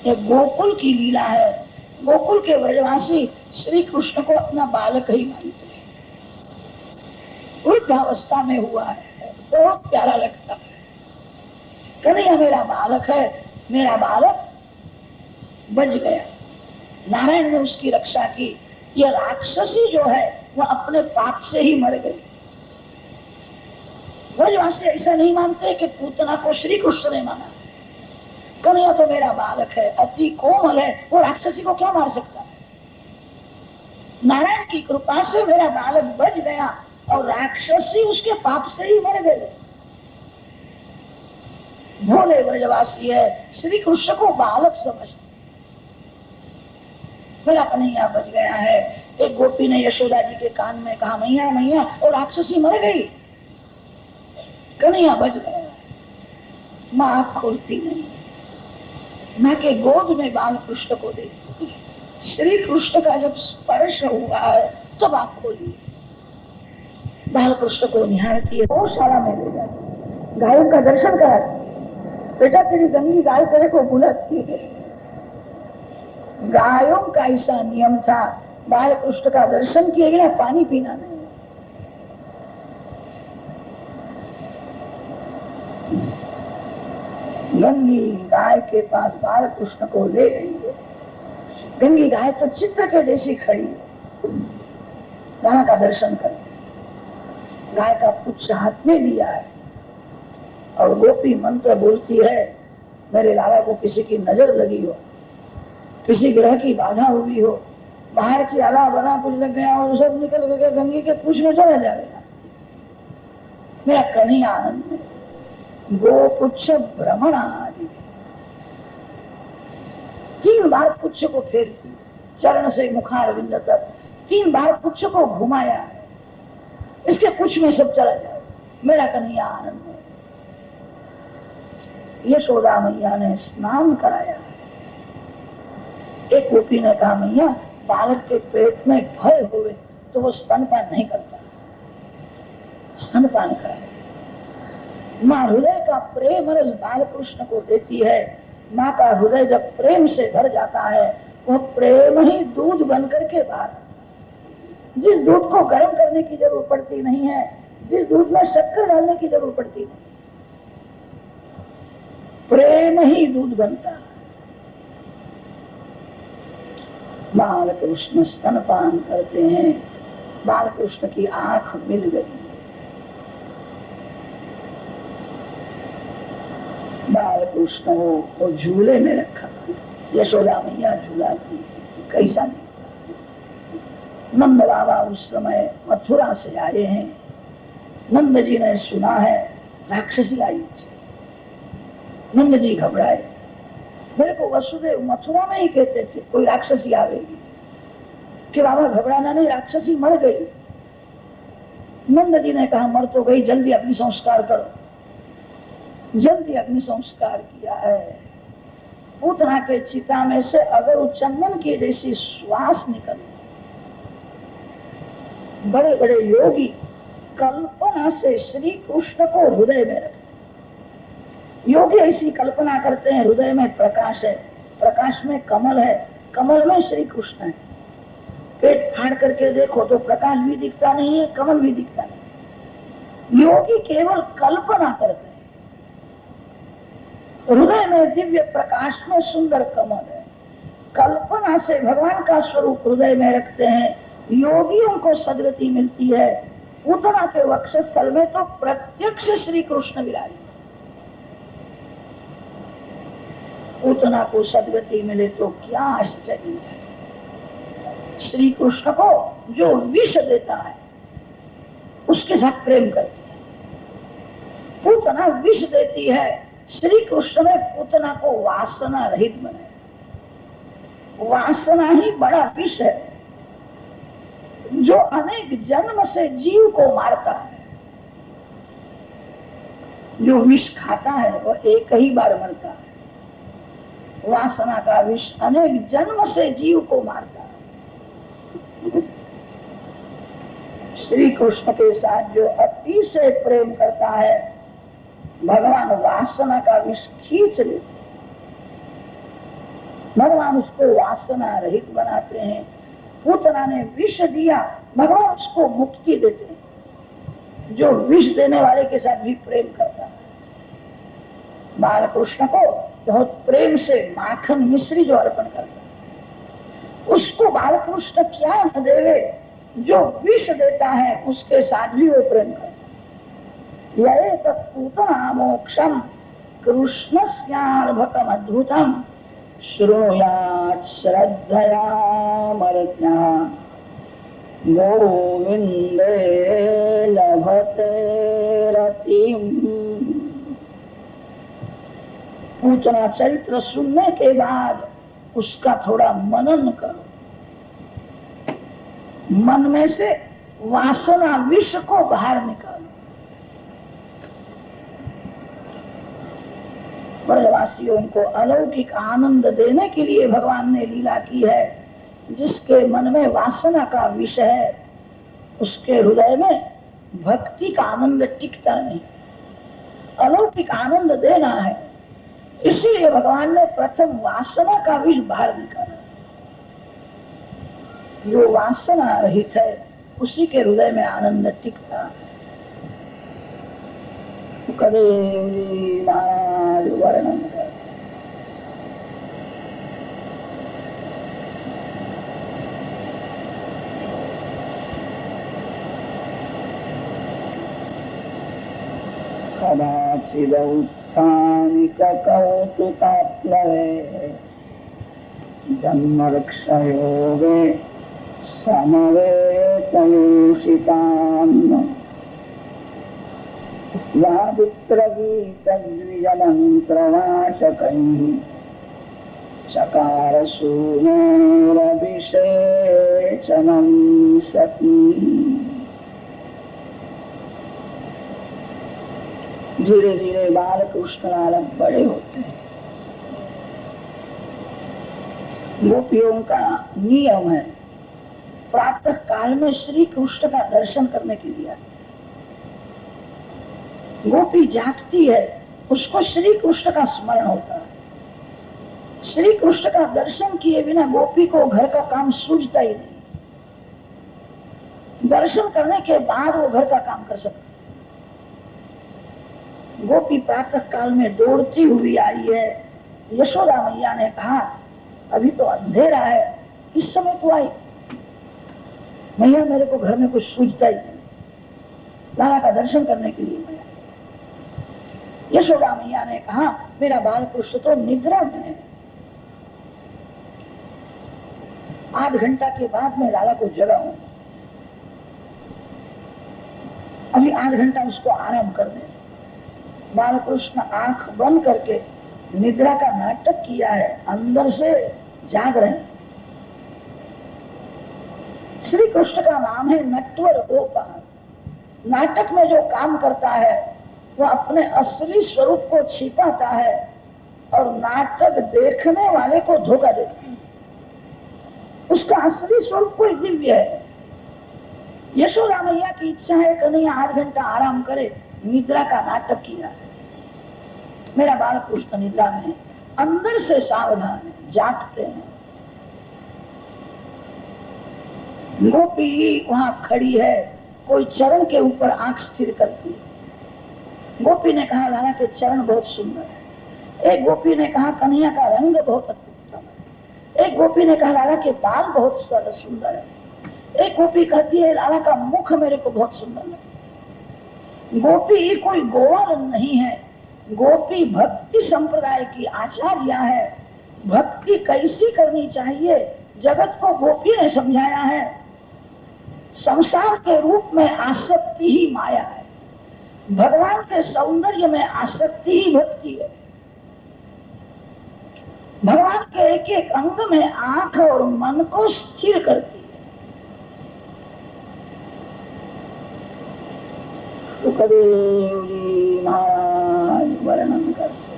A: ये गोकुल की लीला है। गोकुल के ब्रजवासी श्री कृष्ण को अपना बालक ही मानते हैं। वृद्धावस्था में हुआ है, बहुत प्यारा लगता है। कन्हैया मेरा बालक है, मेरा बालक बच गया, नारायण ने उसकी रक्षा की। यह राक्षसी जो है वह अपने पाप से ही मर गई। ब्रजवासी ऐसा नहीं मानते कि पूतना को श्री कृष्ण ने मारा। कन्हैया तो मेरा बालक है, अति कोमल है, वो राक्षसी को क्या मार सकता है। नारायण की कृपा से मेरा बालक बच गया और राक्षसी उसके पाप से ही मर गए। भोले ब्रजवासी है, श्री कृष्ण को बालक समझते। मेरा कन्हैया बच गया है। एक गोपी ने यशोदा जी के कान में कहा, मैया मैया, और राक्षसी मर गई, कन्हैया बच गया। माँ आँख खोलती नहीं, माँ के गोद में बाल कृष्ण को देखती है। श्री कृष्ण का जब स्पर्श हुआ है तब आँख खोली, बाल कृष्ण को निहारती है। गौशाला में ले जाती, गायों का दर्शन कराती, बेटा तेरी गंगी गाय तेरे को बुलाती है। गायों का ऐसा नियम था, बाल कृष्ण का दर्शन किए बिना पानी पीना नहीं। गंगी गाय के पास बाल कृष्ण को ले गई है। गंगी गाय तो चित्र के जैसी खड़ी है, वहां का दर्शन कर, गाय का पुच्छ हाथ में लिया है और गोपी मंत्र बोलती है, मेरे लाला को किसी की नजर लगी हो, किसी ग्रह की बाधा हुई हो, बाहर की आला बना कुछ लग गया और सब निकल गया, गंगी के पूछ में चला जाएगा। मेरा कन्हैया आनंद में गोपुच्छ भ्रमण आदि 3 बार पुच्छ को फेरती, चरण से मुखारविंद तक 3 बार पुच्छ को घुमाया है, इसके पुच्छ में सब चला जाए। मेरा कन्हैया आनंद में। यशोदा मैया ने स्नान कराया है। एक गोपी ने कहा, मैया बालक के पेट में भय होवे तो वो स्तनपान नहीं करता, स्तनपान करा। माँ हृदय का प्रेम रस बाल कृष्ण को देती है। माँ का हृदय जब प्रेम से भर जाता है, वह प्रेम ही दूध बनकर के बाहर, जिस दूध को गर्म करने की जरूरत पड़ती नहीं है, जिस दूध में शक्कर डालने की जरूरत पड़ती नहीं, प्रेम ही दूध बनता है। बाल कृष्ण स्तनपान करते हैं, बाल कृष्ण की आंख मिल गई, बाल कृष्ण को झूले में रखा, यशोदा मैया झूलाती, कैसा नहीं। नंद बाबा उस समय मथुरा से आए हैं। नंद जी ने सुना है राक्षसी आई थी। नंद जी घबराए, मेरे को वसुदेव मथुरा में ही कहते थे कोई राक्षसी आवेगी, कि बाबा घबराना नहीं, राक्षसी मर गई। नंद जी ने कहा मर तो गई, जल्दी अग्नि संस्कार करो। जल्दी अग्नि संस्कार किया है। पूतना के चिता में से अगर वो चंदन की जैसी श्वास निकल, बड़े बड़े योगी कल्पना से श्री कृष्ण को हृदय में रखते। योगी ऐसी कल्पना करते हैं, हृदय में प्रकाश है, प्रकाश में कमल है, कमल में श्री कृष्ण है। पेट फाड़ करके देखो तो प्रकाश भी दिखता नहीं है, कमल भी दिखता नहीं। योगी केवल कल्पना करते हैं, हृदय में दिव्य प्रकाश में सुंदर कमल है, कल्पना से भगवान का स्वरूप हृदय में रखते हैं। योगियों को सदगति मिलती है। पूतना के वक्षस्थल में तो प्रत्यक्ष श्री कृष्ण विराजित। पूतना को सदगति मिले तो क्या आश्चर्य है। श्री कृष्ण को जो विष देता है उसके साथ प्रेम करती है। पूतना विष देती है, श्री कृष्ण ने पूतना को वासना रहित बनाया। वासना ही बड़ा विष है जो अनेक जन्म से जीव को मारता है। जो विष खाता है वो एक ही बार मरता है। वासना का विष अनेक जन्म से जीव को मारता है। श्री कृष्ण के साथ जो अतिशय प्रेम करता है, भगवान वासना का विष खींच लेते, भगवान उसको वासना रहित बनाते हैं। पूतना ने विष दिया, भगवान उसको मुक्ति देते हैं। जो विष देने वाले के साथ भी प्रेम करता है। बाल कृष्ण को बहुत प्रेम से माखन मिश्री जो अर्पण करता है, उसको बाल कृष्ण क्या न देवे, जो विष देता है उसके साथ भी वो प्रेम करता है। यह तत्पूतना मोक्षम कृष्णस्यार्भकम अद्भुतम श्रूयात् श्रद्धया मर्त्या गोविंदे लभते रतिम। पूतना चरित्र सुनने के बाद उसका थोड़ा मनन करो, मन में से वासना विष को बाहर निकालो। ब्रजवासियों को अलौकिक आनंद देने के लिए भगवान ने लीला की है। जिसके मन में वासना का विष है उसके हृदय में भक्ति का आनंद टिकता नहीं। अलौकिक आनंद देना है, इसीलिए भगवान ने प्रथम वासना का विष बाहर निकाला। जो वासना रहित है उसी के हृदय में आनंद टिकता है। कदेव महाराज वर्णन कर कदाचिद उत्थानिक कौतुकाप्लवे जन्मरक्षयोगे समवेतयोषितान् वादित्रगीतद्विजमन्त्रनाशकैः चकार सूनोरभिषेचनं सती। धीरे धीरे बालकृष्ण बालक बड़े होते हैं। गोपियों का नियम है प्रातः काल में श्री कृष्ण का दर्शन करने के लिए। गोपी जागती है उसको श्री कृष्ण का स्मरण होता है। श्री कृष्ण का दर्शन किए बिना गोपी को घर का काम सूझता ही नहीं। दर्शन करने के बाद वो घर का काम कर सकती। गोपी प्रातः काल में दौड़ती हुई आई है। यशोदा मैया ने कहा अभी तो अंधेरा है, इस समय तो आई। मैया मेरे को घर में कुछ सूझता ही नहीं, लाला का दर्शन करने के लिए मैं। यशोदा मैया ने कहा मेरा बाल कृष्ण तो निद्रा में है, आध घंटा के बाद मैं लाला को जगाऊं, अभी आध घंटा उसको आराम कर दे। बाल कृष्ण आंख बंद करके निद्रा का नाटक किया है, अंदर से जाग रहे हैं। श्री कृष्ण का नाम है नटवर गोपाल। नाटक में जो काम करता है वह अपने असली स्वरूप को छिपाता है और नाटक देखने वाले को धोखा देता है। उसका असली स्वरूप कोई दिव्य है। यशोदा मैया की इच्छा है कन्हैया आध घंटा आराम करे, निद्रा का नाटक किया है। मेरा बाल कृष्ण निद्रा में है, अंदर से सावधान है, जागते हैं। गोपी वहां खड़ी है, कोई चरण के ऊपर आंख स्थिर करती है। गोपी ने कहा लाला के चरण बहुत सुंदर है। एक गोपी ने कहा कन्हैया का रंग बहुत उत्तम है। एक गोपी ने कहा लाला के बाल बहुत सुंदर है। एक गोपी कहती है लाला का मुख मेरे को बहुत सुंदर लगा। गोपी कोई गोवाल नहीं है, गोपी भक्ति संप्रदाय की आचार्या है। भक्ति कैसी करनी चाहिए जगत को गोपी ने समझाया है। संसार के रूप में आसक्ति ही माया है, भगवान के सौंदर्य में आसक्ति ही भक्ति है। भगवान के एक एक अंग में आंख और मन को स्थिर करती है। सुखदेव जी महाराज वर्णन करते,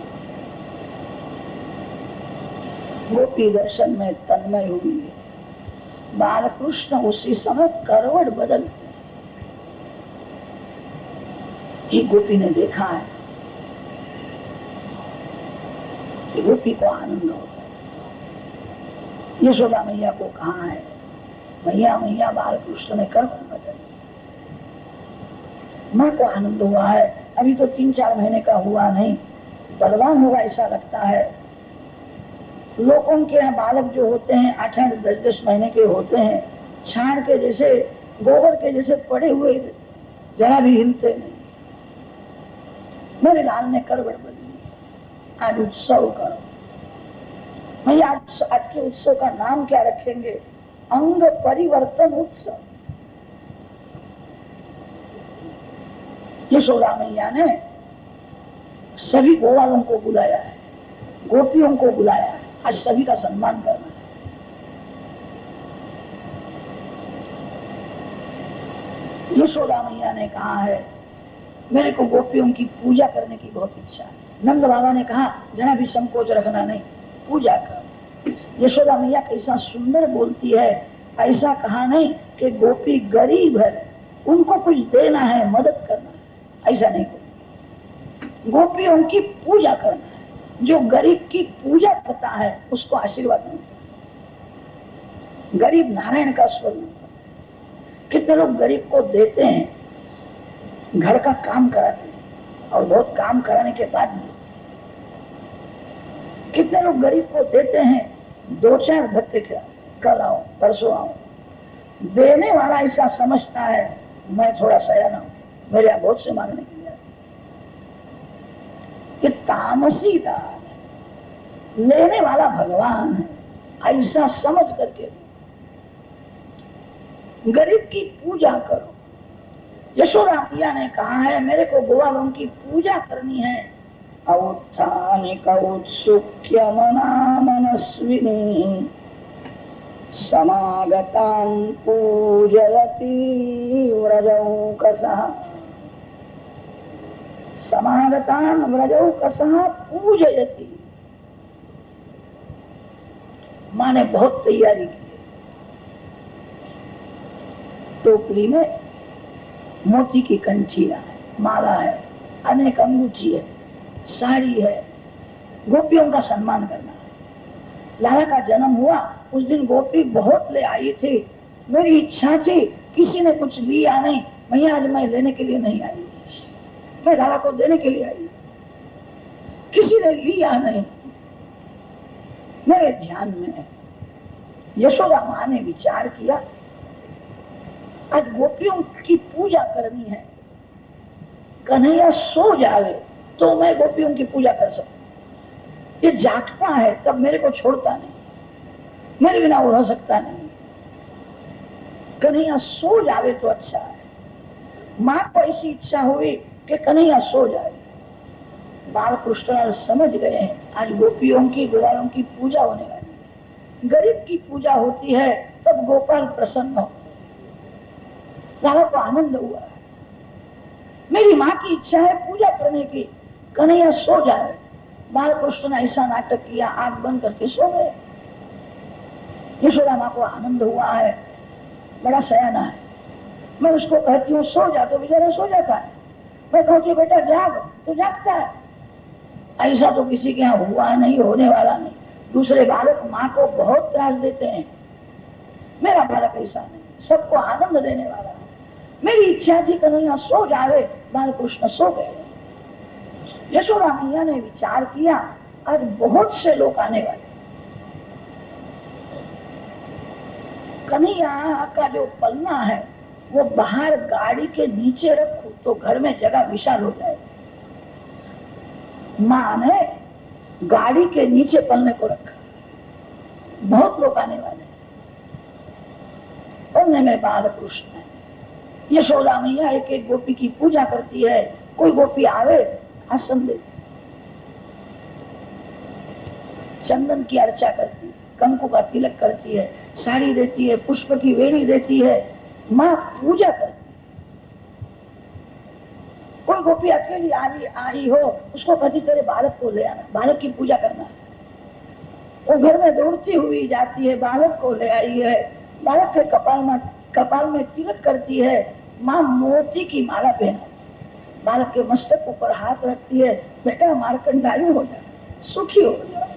A: गोपी दर्शन में तन्मय हुई है। बाल कृष्ण उसी समय करवट बदलते। एक गोपी ने देखा है, गोपी को आनंद होता है। यशोदा मैया को कहा है मैया मैया बाल कृष्ण ने करवट बदल। माँ को आनंद हुआ है, अभी तो 3-4 महीने का हुआ नहीं, बलवान होगा ऐसा लगता है। लोगों के यहाँ बालक जो होते हैं 8-8, 10-10 महीने के होते हैं, छाण के जैसे, गोबर के जैसे पड़े हुए, जरा भी हिलते नहीं। मेरे लाल ने करवट बदली, आज उत्सव करो। मैं आज के उत्सव का नाम क्या रखेंगे? अंग परिवर्तन उत्सव। यशोदा मैया ने सभी गोवालों को बुलाया है, गोपियों को बुलाया है, आज सभी का सम्मान करना है। यशोदा मैया ने कहा है मेरे को गोपियों की पूजा करने की बहुत इच्छा है। नंद बाबा ने कहा जरा भी संकोच रखना नहीं, पूजा कर। यशोदा मैया कैसा सुंदर बोलती है, ऐसा कहा नहीं कि गोपी गरीब है उनको कुछ देना है मदद करना है, ऐसा नहीं बोलती। गोपियों की पूजा करना है, जो गरीब की पूजा करता है उसको आशीर्वाद मिलता है। गरीब नारायण का स्वरूप। कितने लोग गरीब को देते हैं, घर का काम कराते हैं और बहुत काम कराने के बाद भी कितने लोग गरीब को देते हैं, 2-4 धक्के कल आओ परसों आओ। देने वाला ऐसा समझता है मैं थोड़ा सयाना हूं, मेरे यहां बहुत से मांगने के लिए। कि तामसी दान है, लेने वाला भगवान है, ऐसा समझ करके गरीब की पूजा करो। यशोदा मैया ने कहा है मेरे को गोवालों की पूजा करनी है। औत्थानिक उत्सुक्य मना मनस्विनी समागतान् पूजयति व्रजौकसः। समागतान् व्रजौकसः पूजयति, माँ ने बहुत तैयारी की। टोकरी में मोती की कंठिया है, माला है, अनेक अंगूठी है, साड़ी है, गोपियों का सम्मान करना है। लाला का जन्म हुआ उस दिन गोपी बहुत ले आई थी, मेरी इच्छा थी, किसी ने कुछ लिया नहीं, मैया आज मैं लेने के लिए नहीं आई, मैं लाला को देने के लिए आई, किसी ने लिया नहीं, मेरे ध्यान में है। यशोदा माँ ने विचार किया आज गोपियों की पूजा करनी है, कन्हैया सो जावे तो मैं गोपियों की पूजा कर सकूं। ये जागता है तब मेरे को छोड़ता नहीं, मेरे बिना वो रह सकता नहीं। कन्हैया सो जावे तो अच्छा है। माँ को ऐसी इच्छा हुई कि कन्हैया सो जाए। बाल कृष्ण समझ गए हैं आज गोपियों की गोपालों की पूजा होने वाली है। गरीब की पूजा होती है तब गोपाल प्रसन्न हो। लाला को आनंद हुआ है, मेरी माँ की इच्छा है पूजा करने की, कन्हैया सो जाए। बाल कृष्ण ने ऐसा नाटक किया, आंख बंद करके सो गए। यशोदा माँ को आनंद हुआ है, बड़ा सयाना है। मैं उसको कहती हूँ सो जा तो बेचारा सो जाता है, मैं कहती हूँ बेटा जाग तो जागता है। ऐसा तो किसी के यहाँ हुआ नहीं, होने वाला नहीं। दूसरे बालक माँ को बहुत त्रास देते हैं, मेरा बालक ऐसा नहीं, सबको आनंद देने वाला है। मेरी इच्छा थी कन्हैया सो जावे, बाल कृष्ण सो गए। यशोदा मैया ने विचार किया आज बहुत से लोग आने वाले, कन्हैया का जो पलना है वो बाहर गाड़ी के नीचे रखूं तो घर में जगह विशाल हो जाए। माँ ने गाड़ी के नीचे पलने को रखा, बहुत लोग आने वाले। पलने में बाल कृष्ण है। यशोदा मैया एक एक गोपी की पूजा करती है। कोई गोपी आवे आसन दे, चंदन की अर्चा करती है, कंकु का तिलक करती है, साड़ी देती है, पुष्प की वेणी देती है, माँ पूजा करती है। कोई गोपी अकेली आई हो उसको कहती तेरे बालक को ले आना, बालक की पूजा करना है। वो घर में दौड़ती हुई जाती है, बालक को ले आई है, बालक के कपाल में तिलक करती है, माँ मोती की माला पहनाती, बालक के मस्तक ऊपर हाथ रखती है, बेटा मार्कंडायु हो जाए, सुखी हो जाए।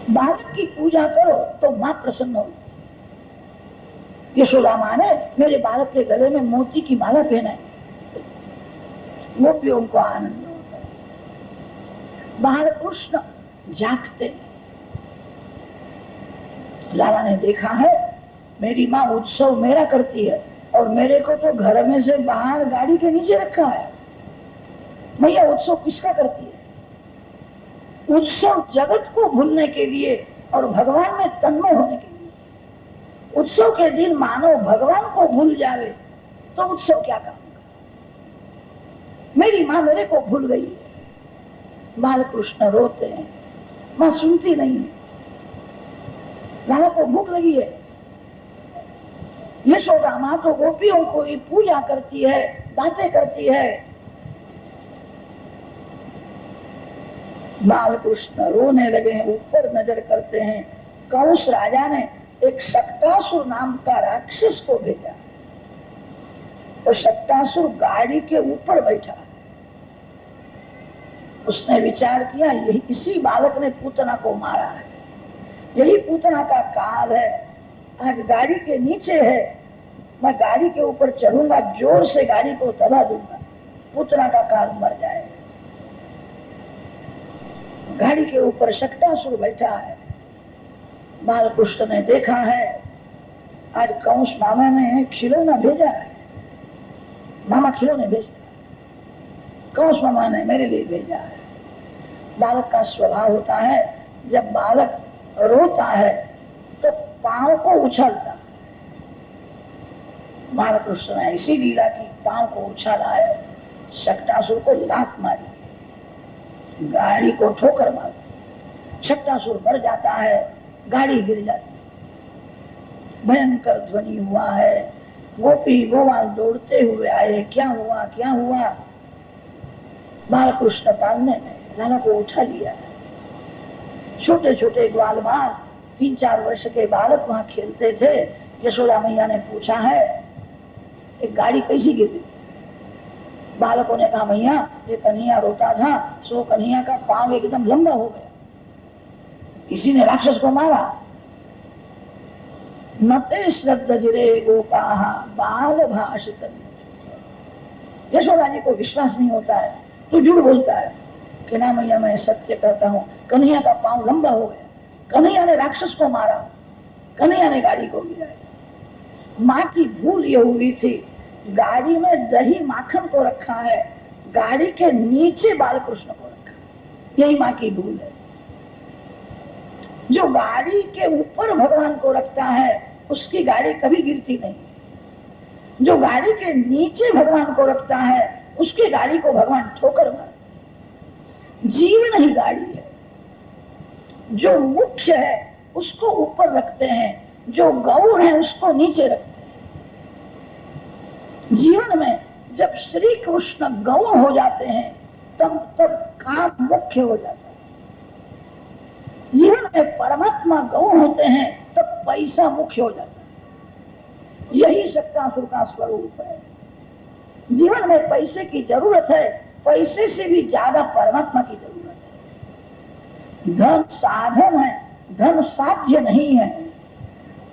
A: बालक की पूजा करो तो माँ प्रसन्न हो। यशोदा माँ ने मेरे बालक के गले में मोती की माला पहनाई, गोपियों को आनंद होता है। बाल कृष्ण जागते हैं। लाला ने देखा है मेरी माँ उत्सव मेरा करती है और मेरे को तो घर में से बाहर गाड़ी के नीचे रखा है। मैया उत्सव किसका करती है? उत्सव जगत को भूलने के लिए और भगवान में तन्मय होने के लिए। उत्सव के दिन मानव भगवान को भूल जावे तो उत्सव क्या काम का? मेरी माँ मेरे को भूल गई है। बाल कृष्ण रोते हैं, माँ सुनती नहीं है। लाला को भूख लगी है, यशोदा माँ तो गोपियों को ही पूजा करती है, बातें करती है। बाल कृष्ण रोने लगे हैं, ऊपर नजर करते हैं। कंस राजा ने एक शक्टासुर नाम का राक्षस को भेजा। तो शक्टासुर गाड़ी के ऊपर बैठा है। उसने विचार किया यही इसी बालक ने पूतना को मारा है, यही पूतना का काल है। आज गाड़ी के नीचे है, मैं गाड़ी के ऊपर चढ़ूंगा, जोर से गाड़ी को दबा दूंगा, पूतना का काल मर जाएगा। गाड़ी के ऊपर शक्टासुर बैठा है। बालकृष्ण ने देखा है आज कंस मामा ने खिलौना भेजा है, मामा खिलौने भेजता है, कंस मामा ने मेरे लिए भेजा है। बालक का स्वभाव होता है जब बालक रोता है तो पांव को उछालता है। बालकृष्ण ने ऐसी लीला की, पांव को उछाला है, शक्टासुर को लात मारी, गाड़ी को ठोकर मारती, शक्टासुर मर जाता है, गाड़ी गिर जाती। भयंकर ध्वनि हुआ है, गोपी गोपाल दौड़ते हुए आए, क्या हुआ क्या हुआ। बालकृष्ण पालने में लाला को उठा लिया है। छोटे छोटे ग्वाल बाल 3-4 वर्ष के बालक वहां खेलते थे। यशोदा मैया ने पूछा है एक गाड़ी कैसी गिर गई। बालकों ने कहा मैया ये कन्हैया रोता था, सो कन्हैया का पांव एकदम लंबा हो गया, इसी ने राक्षस को मारा। नते श्रद्धजिरे गोपाः बाल भाषित। यशोदा जी को विश्वास नहीं होता है तो झूठ बोलता है कि ना मैया मैं सत्य कहता हूँ, कन्हैया का पांव लंबा हो गया, कन्हैया ने राक्षस को मारा, कन्हैया ने गाड़ी को गिराया। माँ की भूल ये हुई थी, गाड़ी में दही माखन को रखा है, गाड़ी के नीचे बालकृष्ण को रखा, यही माँ की भूल है। जो गाड़ी के ऊपर भगवान को रखता है उसकी गाड़ी कभी गिरती नहीं, जो गाड़ी के नीचे भगवान को रखता है उसकी गाड़ी को भगवान ठोकर मारते। जीवन ही गाड़ी है, जो मुख्य है उसको ऊपर रखते हैं, जो गौण है उसको नीचे रखते हैं। जीवन में जब श्री कृष्ण गौण हो जाते हैं तब काम मुख्य हो जाता है। जीवन में परमात्मा गौण होते हैं तब पैसा मुख्य हो जाता है। यही शक्तासुर का स्वरूप है। जीवन में पैसे की जरूरत है, पैसे से भी ज्यादा परमात्मा की जरूरत है। धन साधन है, धन साध्य नहीं है।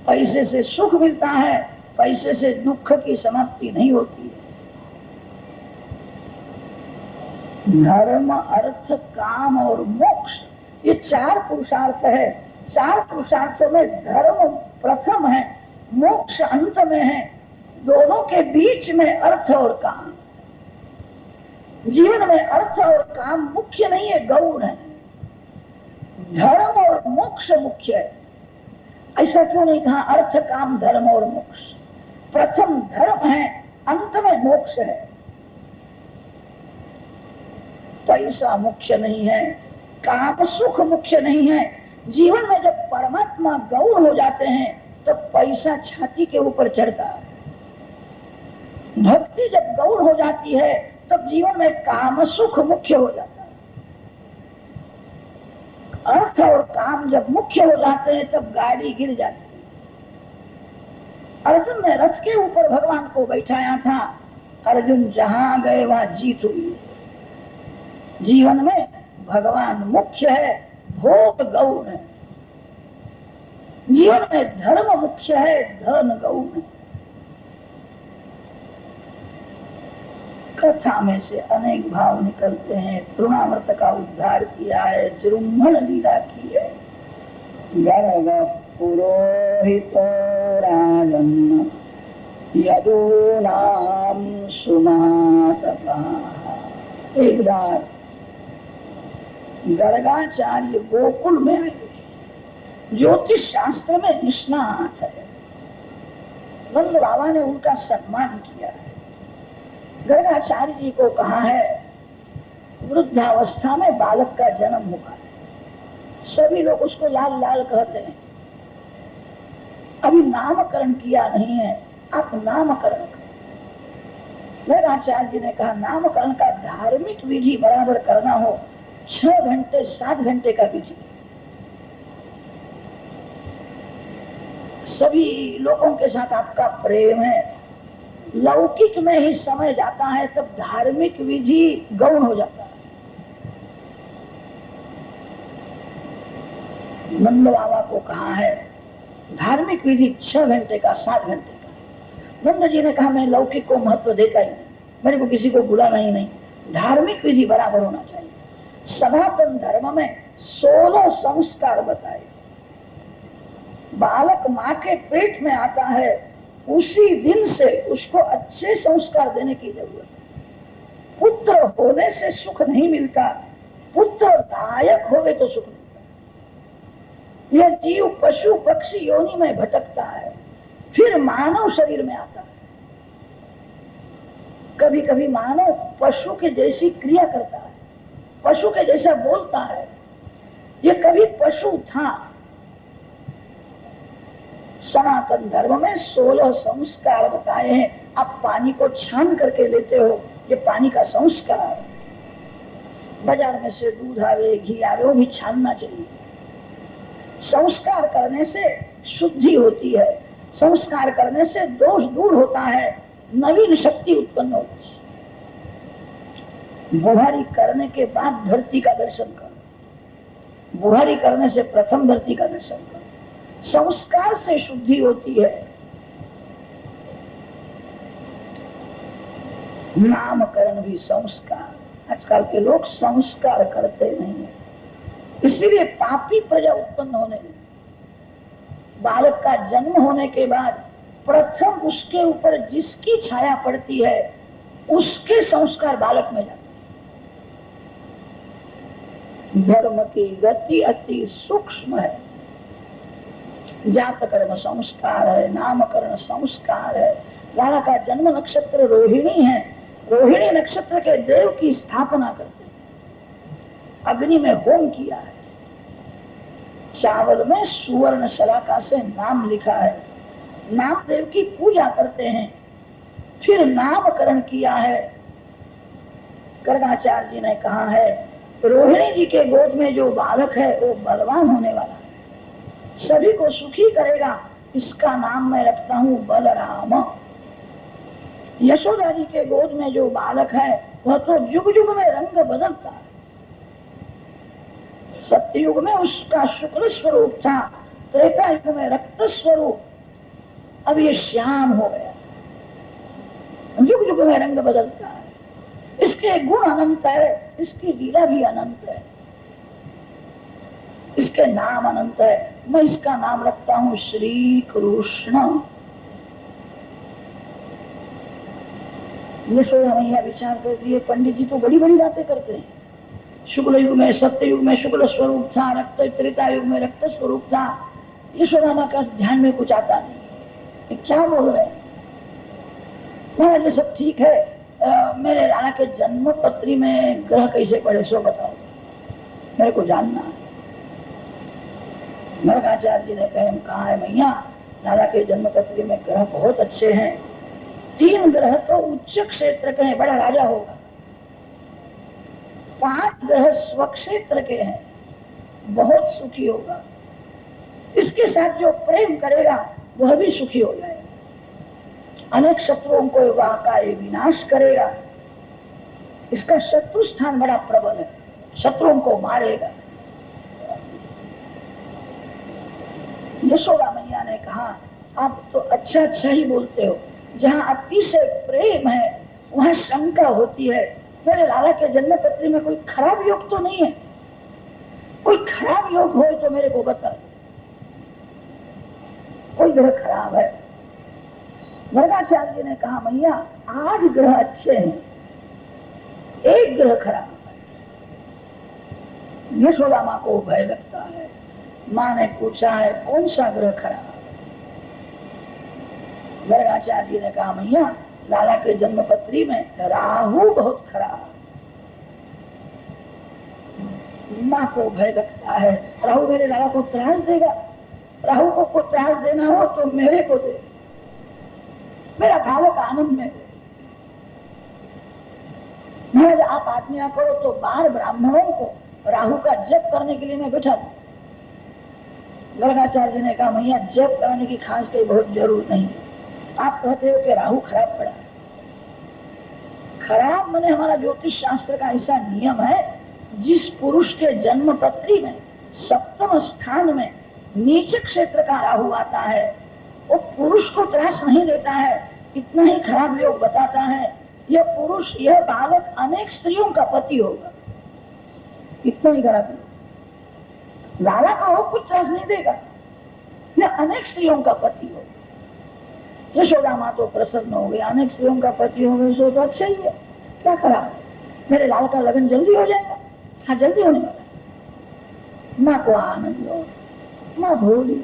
A: पैसे से सुख मिलता है, पैसे से दुख की समाप्ति नहीं होती है। धर्म अर्थ काम और मोक्ष ये 4 पुरुषार्थ है। 4 पुरुषार्थों में धर्म प्रथम है, मोक्ष अंत में है, दोनों के बीच में अर्थ और काम। जीवन में अर्थ और काम मुख्य नहीं है, गौण है। धर्म और मोक्ष मुख्य है। ऐसा क्यों नहीं कहा अर्थ काम धर्म और मोक्ष? प्रथम धर्म है, अंत में मोक्ष है। पैसा मुख्य नहीं है, काम सुख मुख्य नहीं है। जीवन में जब परमात्मा गौण हो जाते हैं तब पैसा छाती के ऊपर चढ़ता है। भक्ति जब गौण हो जाती है तब जीवन में काम सुख मुख्य हो जाता है। अर्थ और काम जब मुख्य हो जाते हैं तब गाड़ी गिर जाती है। अर्जुन ने रथ के ऊपर भगवान को बैठाया था, अर्जुन जहां गए वहां जीत हुई। जीवन में भगवान मुख्य है, भोग गौण है। जीवन में धर्म मुख्य है, धन गौण है। कथा में से अनेक भाव निकलते हैं। तृणावर्त का उद्धार किया है, जृंभण लीला की है। गर्ग पुरोहितो राजन् यदूनां सुमातपः। एक बार गर्गाचार्य गोकुल में आए, ज्योतिष शास्त्र में निष्णात है। नंद बाबा ने उनका सम्मान किया है। गर्गाचार्य जी को कहा है वृद्धावस्था में बालक का जन्म हुआ है, सभी लोग उसको लाल लाल कहते हैं, अभी नामकरण किया नहीं है, आप नामकरण करो। आचार्य जी ने कहा नामकरण का धार्मिक विधि बराबर करना हो 6 घंटे 7 घंटे का विधि। सभी लोगों के साथ आपका प्रेम है, लौकिक में ही समय जाता है, तब धार्मिक विधि गौण हो जाता है। नंद बाबा को कहा है धार्मिक विधि 6 घंटे का 7 घंटे का। नंद जी ने कहा मैं लौकिक को महत्व देता ही नहीं, मेरे को किसी को बुलाना ही नहीं, धार्मिक विधि बराबर होना चाहिए। सनातन धर्म में 16 संस्कार बताए। बालक माँ के पेट में आता है उसी दिन से उसको अच्छे संस्कार देने की जरूरत है। पुत्र होने से सुख नहीं मिलता, पुत्र दायक होवे तो सुख मिलता है। यह जीव पशु पक्षी योनि में भटकता है, फिर मानव शरीर में आता है। कभी कभी मानव पशु के जैसी क्रिया करता है, पशु के जैसा बोलता है। ये कभी पशु था। सनातन धर्म में 16 संस्कार बताए हैं। आप पानी को छान करके लेते हो, ये पानी का संस्कार। बाजार में से दूध आवे घी आवे वो भी छानना चाहिए। संस्कार करने से शुद्धि होती है, संस्कार करने से दोष दूर होता है, नवीन शक्ति उत्पन्न होती है। बुहारी करने के बाद धरती का दर्शन करो, बुहारी करने से प्रथम धरती का दर्शन करो। संस्कार से शुद्धि होती है। नामकरण भी संस्कार। आजकल के लोग संस्कार करते नहीं है, इसीलिए पापी प्रजा उत्पन्न होने लगी। बालक का जन्म होने के बाद प्रथम उसके ऊपर जिसकी छाया पड़ती है उसके संस्कार बालक में जाते हैं। धर्म की गति अति सूक्ष्म है। जात कर्म संस्कार है, नामकरण संस्कार है। लाला का जन्म नक्षत्र रोहिणी है, रोहिणी नक्षत्र के देव की स्थापना करते हैं, अग्नि में होम किया है। चावल में सुवर्ण शलाका से नाम लिखा है, नामदेव की पूजा करते हैं, फिर नामकरण किया है। गर्गाचार्य जी ने कहा है रोहिणी जी के गोद में जो बालक है वो बलवान होने वाला है, सभी को सुखी करेगा, इसका नाम मैं रखता हूं बलराम। यशोदा जी के गोद में जो बालक है वह तो युग युग में रंग बदलता है। सत्ययुग में उसका शुक्ल स्वरूप था, त्रेता युग में रक्त स्वरूप, अब ये श्याम हो गया। युग युग में रंग बदलता है। इसके गुण अनंत है, इसकी लीला भी अनंत है, इसके नाम अनंत है। मैं इसका नाम रखता हूं श्री कृष्ण। यशोदा मैया विचार करती है पंडित जी तो बड़ी बड़ी बातें करते हैं। शुक्ल युग में सत्य युग में शुक्ल स्वरूप था, रक्त त्रेता युग में रक्त स्वरूप था। यशोदा माँ का ध्यान में कुछ आता नहीं, ये क्या बोल रहे हैं? ये सब ठीक है, मेरे राणा के जन्म पत्री में ग्रह कैसे पड़े सो बताओ, मेरे को जानना है। गर्गाचार्य जी ने कहा है मैया लाला के जन्म पत्री में ग्रह बहुत अच्छे हैं। 3 ग्रह तो उच्च क्षेत्र के हैं, बड़ा राजा होगा। 5 ग्रह स्वक्षेत्र के हैं, बहुत सुखी होगा। इसके साथ जो प्रेम करेगा वह भी सुखी हो जाएगा। अनेक शत्रुओं को वहां का विनाश करेगा। इसका शत्रु स्थान बड़ा प्रबल है, शत्रुओं को मारेगा। यशोदा मैया ने कहा आप तो अच्छा अच्छा ही बोलते हो, जहाँ अतिशय प्रेम है वहाँ शंका होती है। मेरे लाला के जन्म पत्री में कोई खराब योग तो नहीं है? कोई खराब योग हो तो मेरे को बता। कोई ग्रह खराब है? गर्गाचार्य जी ने कहा मैया 8 ग्रह अच्छे हैं, 1 ग्रह खराब है। यशोदा माँ को भय लगता है। माँ ने पूछा है कौन सा ग्रह खराब? गर्गाचार्य जी ने कहा मैया लाला के जन्म पत्री में राहु बहुत खराब। माँ को भय लगता है राहु मेरे लाला को त्रास देगा। राहु को त्रास देना हो तो मेरे को दे। मेरा बालक आनंद में। महाराज आप आज्ञा करो तो 12 ब्राह्मणों को राहु का जप करने के लिए मैं बैठा दूं। गर्गाचार्य जी ने कहा भैया जप कराने की खास कोई बहुत जरूरत नहीं है। आप कहते हो कि राहु खराब पड़ा। खराब माने हमारा ज्योतिष शास्त्र का ऐसा नियम है, जिस पुरुष के जन्म पत्री में 7वें स्थान में नीच क्षेत्र का राहु आता है, वो पुरुष को त्रास नहीं देता है, इतना ही खराब योग बताता है। यह पुरुष, यह बालक अनेक स्त्रियों का पति होगा, इतना ही खराब योग। लाला का हो कुछ त्रास नहीं देगा, यह अनेक स्त्रियों का पति होगा। यशोदा माँ तो प्रसन्न हो गई, अनेक स्त्रियों का पति हो गए सो तो अच्छा ही है, क्या खराब, मेरे लाल का लगन जल्दी हो जाएगा। हाँ जल्दी होने वाला। माँ को आनंद हो, माँ भोली।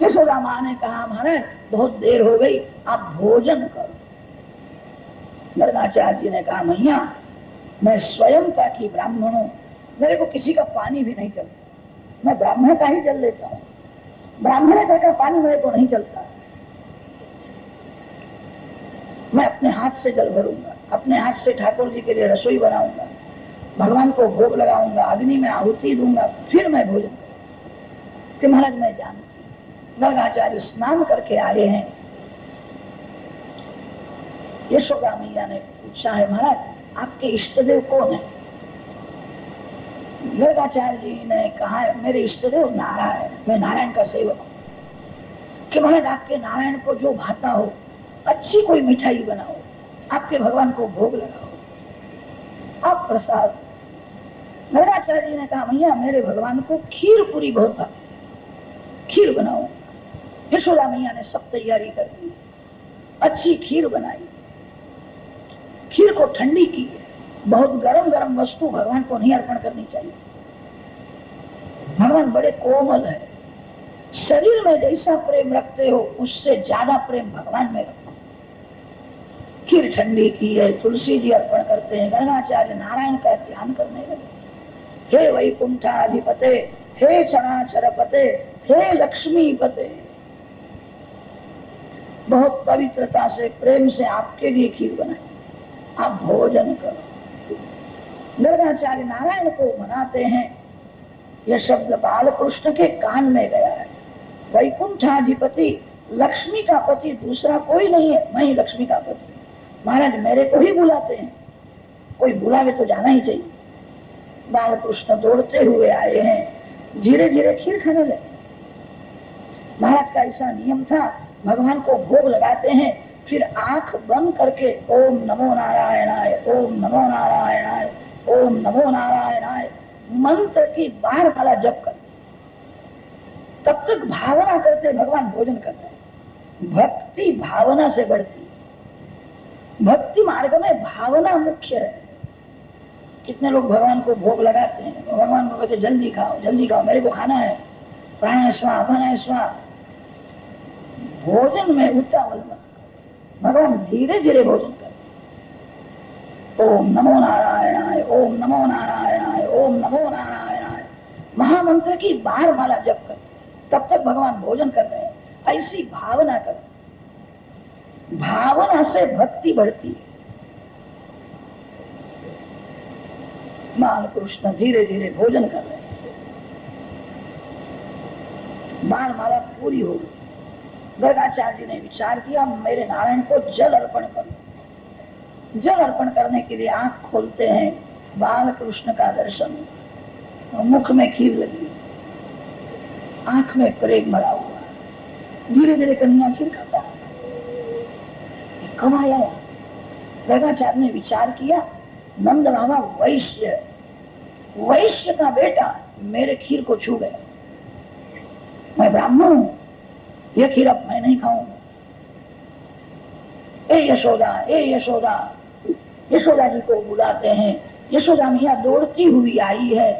A: यशोदा माँ ने कहा महाराज बहुत देर हो गई, आप भोजन करो। गर्गाचार्य जी ने कहा मैया मैं स्वयं पाकी ब्राह्मण हूं, मेरे को किसी का पानी भी नहीं चलता, मैं ब्राह्मण का ही जल लेता हूँ, ब्राह्मणेतर का पानी मेरे को नहीं चलता। मैं अपने हाथ से जल भरूंगा, अपने हाथ से ठाकुर जी के लिए रसोई बनाऊंगा, भगवान को भोग लगाऊंगा, अग्नि में आहुति दूंगा, फिर मैं भोजन करूंगा। कि महाराज मैं जानती हूँ। गर्गाचार्य स्नान करके आए हैं। यशोदा मैया ने पूछा है महाराज आपके इष्ट देव कौन है? गर्गाचार्य जी ने कहा है मेरे इष्ट देव नारायण, मैं नारायण का सेवक हूँ। कि महाराज आपके नारायण को जो भाता हो, अच्छी कोई मिठाई बनाओ, आपके भगवान को भोग लगाओ, आप प्रसाद। गर्गाचार्य जी ने कहा भैया मेरे भगवान को खीर पूरी बहुत भाती, खीर बनाओ। यशोदा मैया ने सब तैयारी कर दी, अच्छी खीर बनाई। खीर को ठंडी की है, बहुत गरम गरम वस्तु भगवान को नहीं अर्पण करनी चाहिए। भगवान बड़े कोमल है, शरीर में जैसा प्रेम रखते हो उससे ज्यादा प्रेम भगवान में रखो। खीर ठंडी की है, तुलसी जी अर्पण करते हैं। गर्गाचार्य नारायण का ध्यान करने लगे। हे वैकुंठाधिपते, हे चराचर पते, हे लक्ष्मी पते, बहुत पवित्रता से प्रेम से आपके लिए खीर बनाई, आप भोजन करो। गर्गाचार्य नारायण को मनाते हैं। यह शब्द बालकृष्ण के कान में गया है। वैकुंठाधिपति, लक्ष्मी का पति दूसरा कोई नहीं है, मैं ही लक्ष्मी का पति। महाराज मेरे को ही बुलाते हैं, कोई बुलावे तो जाना ही चाहिए। बालकृष्ण दौड़ते हुए आए हैं, धीरे धीरे खीर खाने लगे। महाराज का ऐसा नियम था, भगवान को भोग लगाते हैं, फिर आंख बंद करके ओम नमो नारायणाय, ओम नमो नारायणाय, ओम नमो नारायणाय मंत्र की 12 माला जप कर, तब तक भावना करते भगवान भोजन करते हैं। भक्ति भावना से बढ़ती है, भक्ति मार्ग में भावना मुख्य है। कितने लोग भगवान को भोग लगाते हैं, भगवान को कहते जल्दी खाओ जल्दी खाओ, मेरे को खाना है, प्राणाय स्वाहा अपानाय स्वाहा। भोजन में उतावल मत, भगवान धीरे धीरे भोजन कर। ओम नमो नारायणाय, ओम नमो नारायणाय, ओम नमो नारायणाय महामंत्र की 12 माला जप कर, तब तक भगवान भोजन कर रहे हैं। ऐसी भावना कर, भावना से भक्ति बढ़ती है। बालकृष्ण धीरे धीरे भोजन कर रहे हैं। 12 माला पूरी हो गई। गर्गाचार्य जी ने विचार किया मेरे नारायण को जल अर्पण करो। जल अर्पण करने के लिए आंख खोलते हैं, बालकृष्ण का दर्शन, मुख में खीर लगी, आंख में प्रेम भरा हुआ, धीरे धीरे कन्हैया खीर खाता है। कब आया? गर्गाचार्य ने विचार किया नंद बाबा वैश्य, वैश्य का बेटा मेरे खीर को छू गया, मैं ब्राह्मण हूं, यह खीर अब मैं नहीं खाऊंगा। ए यशोदा, ए यशोदा, यशोदा जी को बुलाते हैं। यशोदा मैया दौड़ती हुई आई है।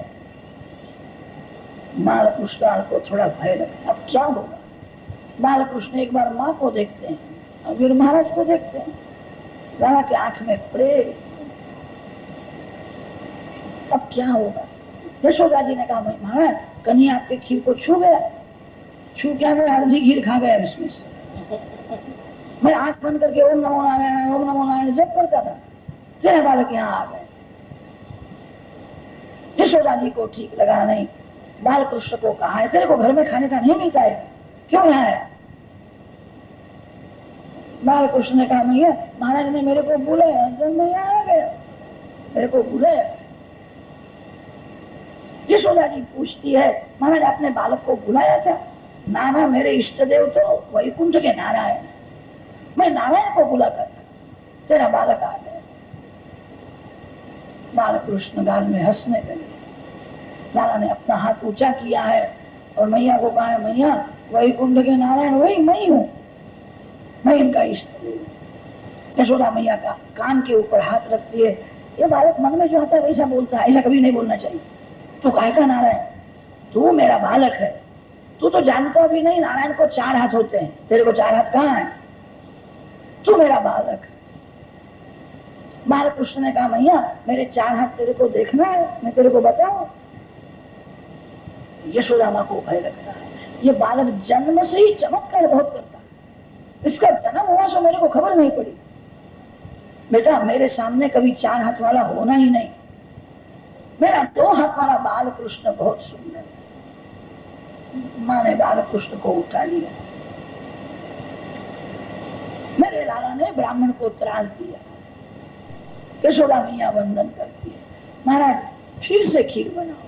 A: बालकृष्ण को थोड़ा भय लगा, अब क्या होगा। बालकृष्ण एक बार माँ को देखते हैं और फिर महाराज को देखते हैं, राणा के आंख में प्रेम, अब क्या होगा। यशोदा जी ने कहा महाराज कन्हैया आपके खीर को छू गया, छू क्या गया, आधी खीर खा गया इसमें से। मैं आंख बंद करके ओम नमो नारायण जप करता था, तेरे बालक यहाँ आ गए। यशोदा जी को ठीक लगा नहीं, बाल कृष्ण को कहा है तेरे को घर में खाने का नहीं मिलता है, क्यों यहाँ आया? बाल कृष्ण ने कहा मैया महाराज ने मेरे को बुलाया तो मैं यहाँ आ गया, मेरे को बुलाया। यशोदा जी पूछती है महाराज आपने बालक को बुलाया था? नाना मेरे इष्ट देव तो वैकुंठ के नारायण, मैं नारायण को बुलाता था, तेरा बालक आ गया। बाल कृष्ण गाल में हंसने लगे। नाना ने अपना हाथ ऊंचा किया है और मैया को कहा है मैया वैकुंठ के नारायण वही मैं हूं, मैं इनका इष्ट देव। यशोदा मैया का कान के ऊपर हाथ रखती है, ये बालक मन में जो आता है वैसा बोलता है, ऐसा कभी नहीं बोलना चाहिए। तू काहे का नारायण, तू मेरा बालक है, तू तो जानता भी नहीं नारायण को 4 हाथ होते हैं, तेरे को 4 हाथ कहाँ है, तू मेरा बालक है। बाल कृष्ण ने कहा मैया मेरे 4 हाथ तेरे को देखना है, मैं तेरे को बताऊं? यशोदा माँ को भय लगता है, ये बालक जन्म से ही चमत्कार बहुत करता है, इसका जन्म हुआ सो मेरे को खबर नहीं पड़ी। बेटा मेरे सामने कभी 4 हाथ वाला होना ही नहीं, मेरा 2 हाथ वाला बाल कृष्ण बहुत सुंदर है। माँ ने बाल कृष्ण को उठा लिया, मेरे लाला ने ब्राह्मण को त्रास दिया। यशोदा मैया वंदन करती है, महाराज फिर से खीर बनाओ।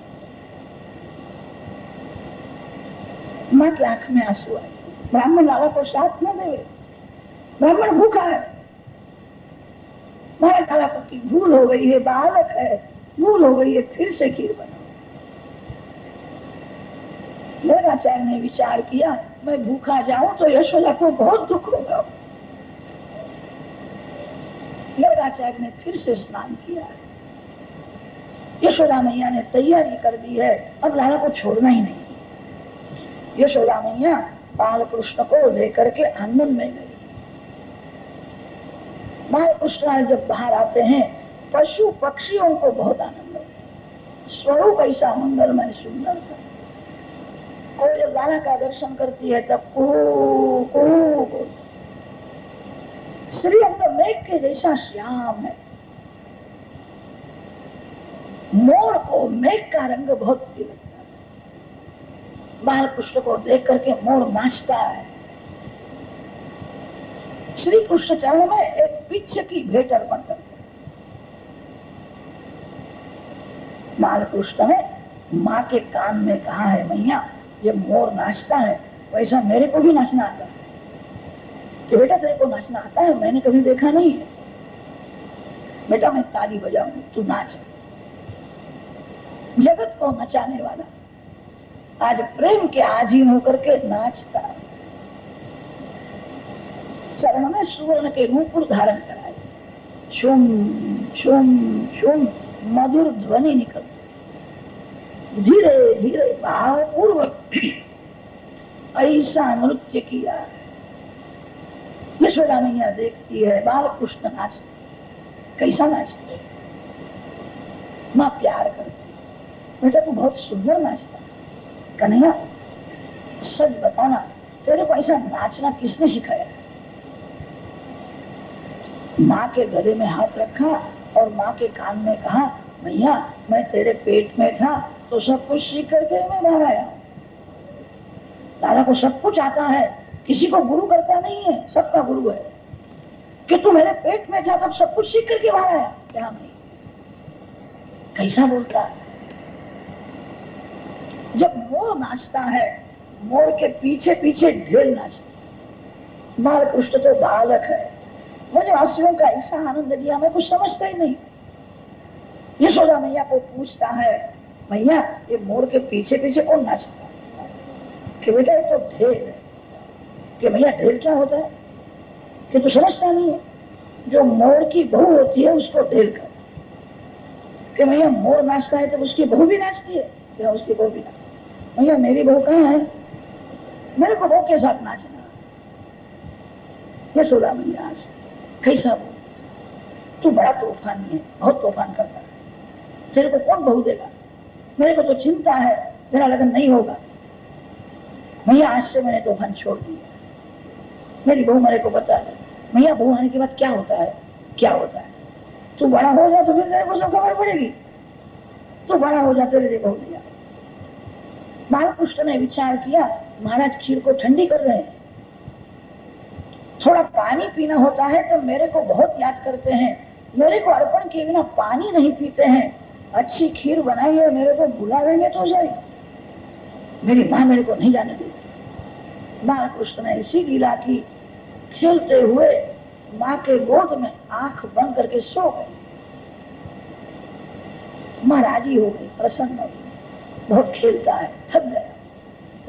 A: माँ की आंख में आंसू आए, ब्राह्मण लाला को साथ न देवे, ब्राह्मण भूखा है। महाराज लाला को की भूल हो गई है, बालक है, भूल हो गई है, फिर से खीर बनाओ। योगाचार्य ने विचार किया मैं भूखा जाऊं तो यशोदा को बहुत दुख होगा। योगाचार्य ने फिर से स्नान किया है, यशोदा मैया ने तैयारी कर दी है, अब लाला को छोड़ना ही नहीं। यशोदा मैया बाल कृष्ण को लेकर के आंगन में गई। बाल कृष्ण जब बाहर आते हैं पशु पक्षियों को बहुत आनंद होता, स्वरूप ऐसा मंगलमय सुंदर था। कोई लाला का दर्शन करती है तब को श्रीअंग मेघ के जैसा श्याम है। मोर को मेघ का रंग बहुत प्रिय लगता है, बाल कृष्ण को देख करके मोर नाचता है। श्री कृष्ण चरण में एक पिच्छ की भेंट अर्पण करते हैं। बाल कृष्ण ने माँ के कान में कहा है मैया ये मोर नाचता है वैसा मेरे को भी नाचना आता है, कि बेटा तेरे को नाचना आता है? मैंने कभी देखा नहीं है, बेटा मैं ताली बजाऊंगी तू नाच। जगत को नचाने वाला आज प्रेम के आधीन होकर के नाचता है। चरण में सुवर्ण के नूपुर धारण कराए, शुम शुम शुम मधुर ध्वनि निकलती, धीरे धीरे भावपूर्वक ऐसा नृत्य किया। यशोदा मैया देखती है बाल कृष्ण नाचते, कैसा नाचते, माँ प्यार करती, बेटा तू बहुत सुंदर नाचता। कन्हैया सच बताना तेरे को ऐसा नाचना किसने सिखाया? माँ के गले में हाथ रखा और माँ के कान में कहा मैया मैं तेरे पेट में था तो सब कुछ सीख करके मैं बाहर आया। तारा को सब कुछ आता है, किसी को गुरु करता नहीं है, सबका गुरु है। कि तू मेरे पेट में था तब सब कुछ सीख करके बाहर आया? क्या नहीं, कैसा बोलता है। जब मोर नाचता है मोर के पीछे पीछे ढेल नाचते। बाल कृष्ण तो बालक है, मुझे वासियों का ऐसा आनंद दिया मैं कुछ समझता ही नहीं। यशोदा मैया को पूछता है मैया ये मोर के पीछे पीछे कौन नाचता है? कि बेटा ये तो ढेल है। कि भैया ढेल क्या होता है? कि तू समझता नहीं है, जो मोर की बहू होती है उसको ढेल कहते हैं। कि भैया मोर नाचता है तो उसकी बहू भी नाचती है? या उसकी बहू भी नाचती? भैया मेरी बहू कहाँ है, मेरे को बहू के साथ नाचना। यशोदा मैया कैसा बोल, तू बड़ा तूफानी है, बहुत तूफान करता है, तेरे को कौन बहू देगा? मेरे को तो चिंता है तेरा लगन नहीं होगा। भैया आज से मैंने तूफान छोड़ दिया, मेरी बहू मेरे को बता है मैया बहू आने के बाद क्या होता है, क्या होता है? तू बड़ा हो जा तो फिर तेरे को सब खबर पड़ेगी, तो बड़ा हो जा तेरे बहू दिया। बालकृष्ण ने विचार किया, महाराज खीर को ठंडी कर रहे हैं, थोड़ा पानी पीना होता है तो मेरे को बहुत याद करते हैं, मेरे को अर्पण किए बिना पानी नहीं पीते हैं, अच्छी खीर बनाई है, मेरे को बुलावेंगे तो सही, मेरी माँ मेरे को नहीं जाने देती। बालकृष्ण ने इसी लीला की, खेलते हुए माँ के गोद में आंख बंद करके सो गए। माँ राजी हो गई, प्रसन्न हो गई, बहुत खेलता है, थक गया,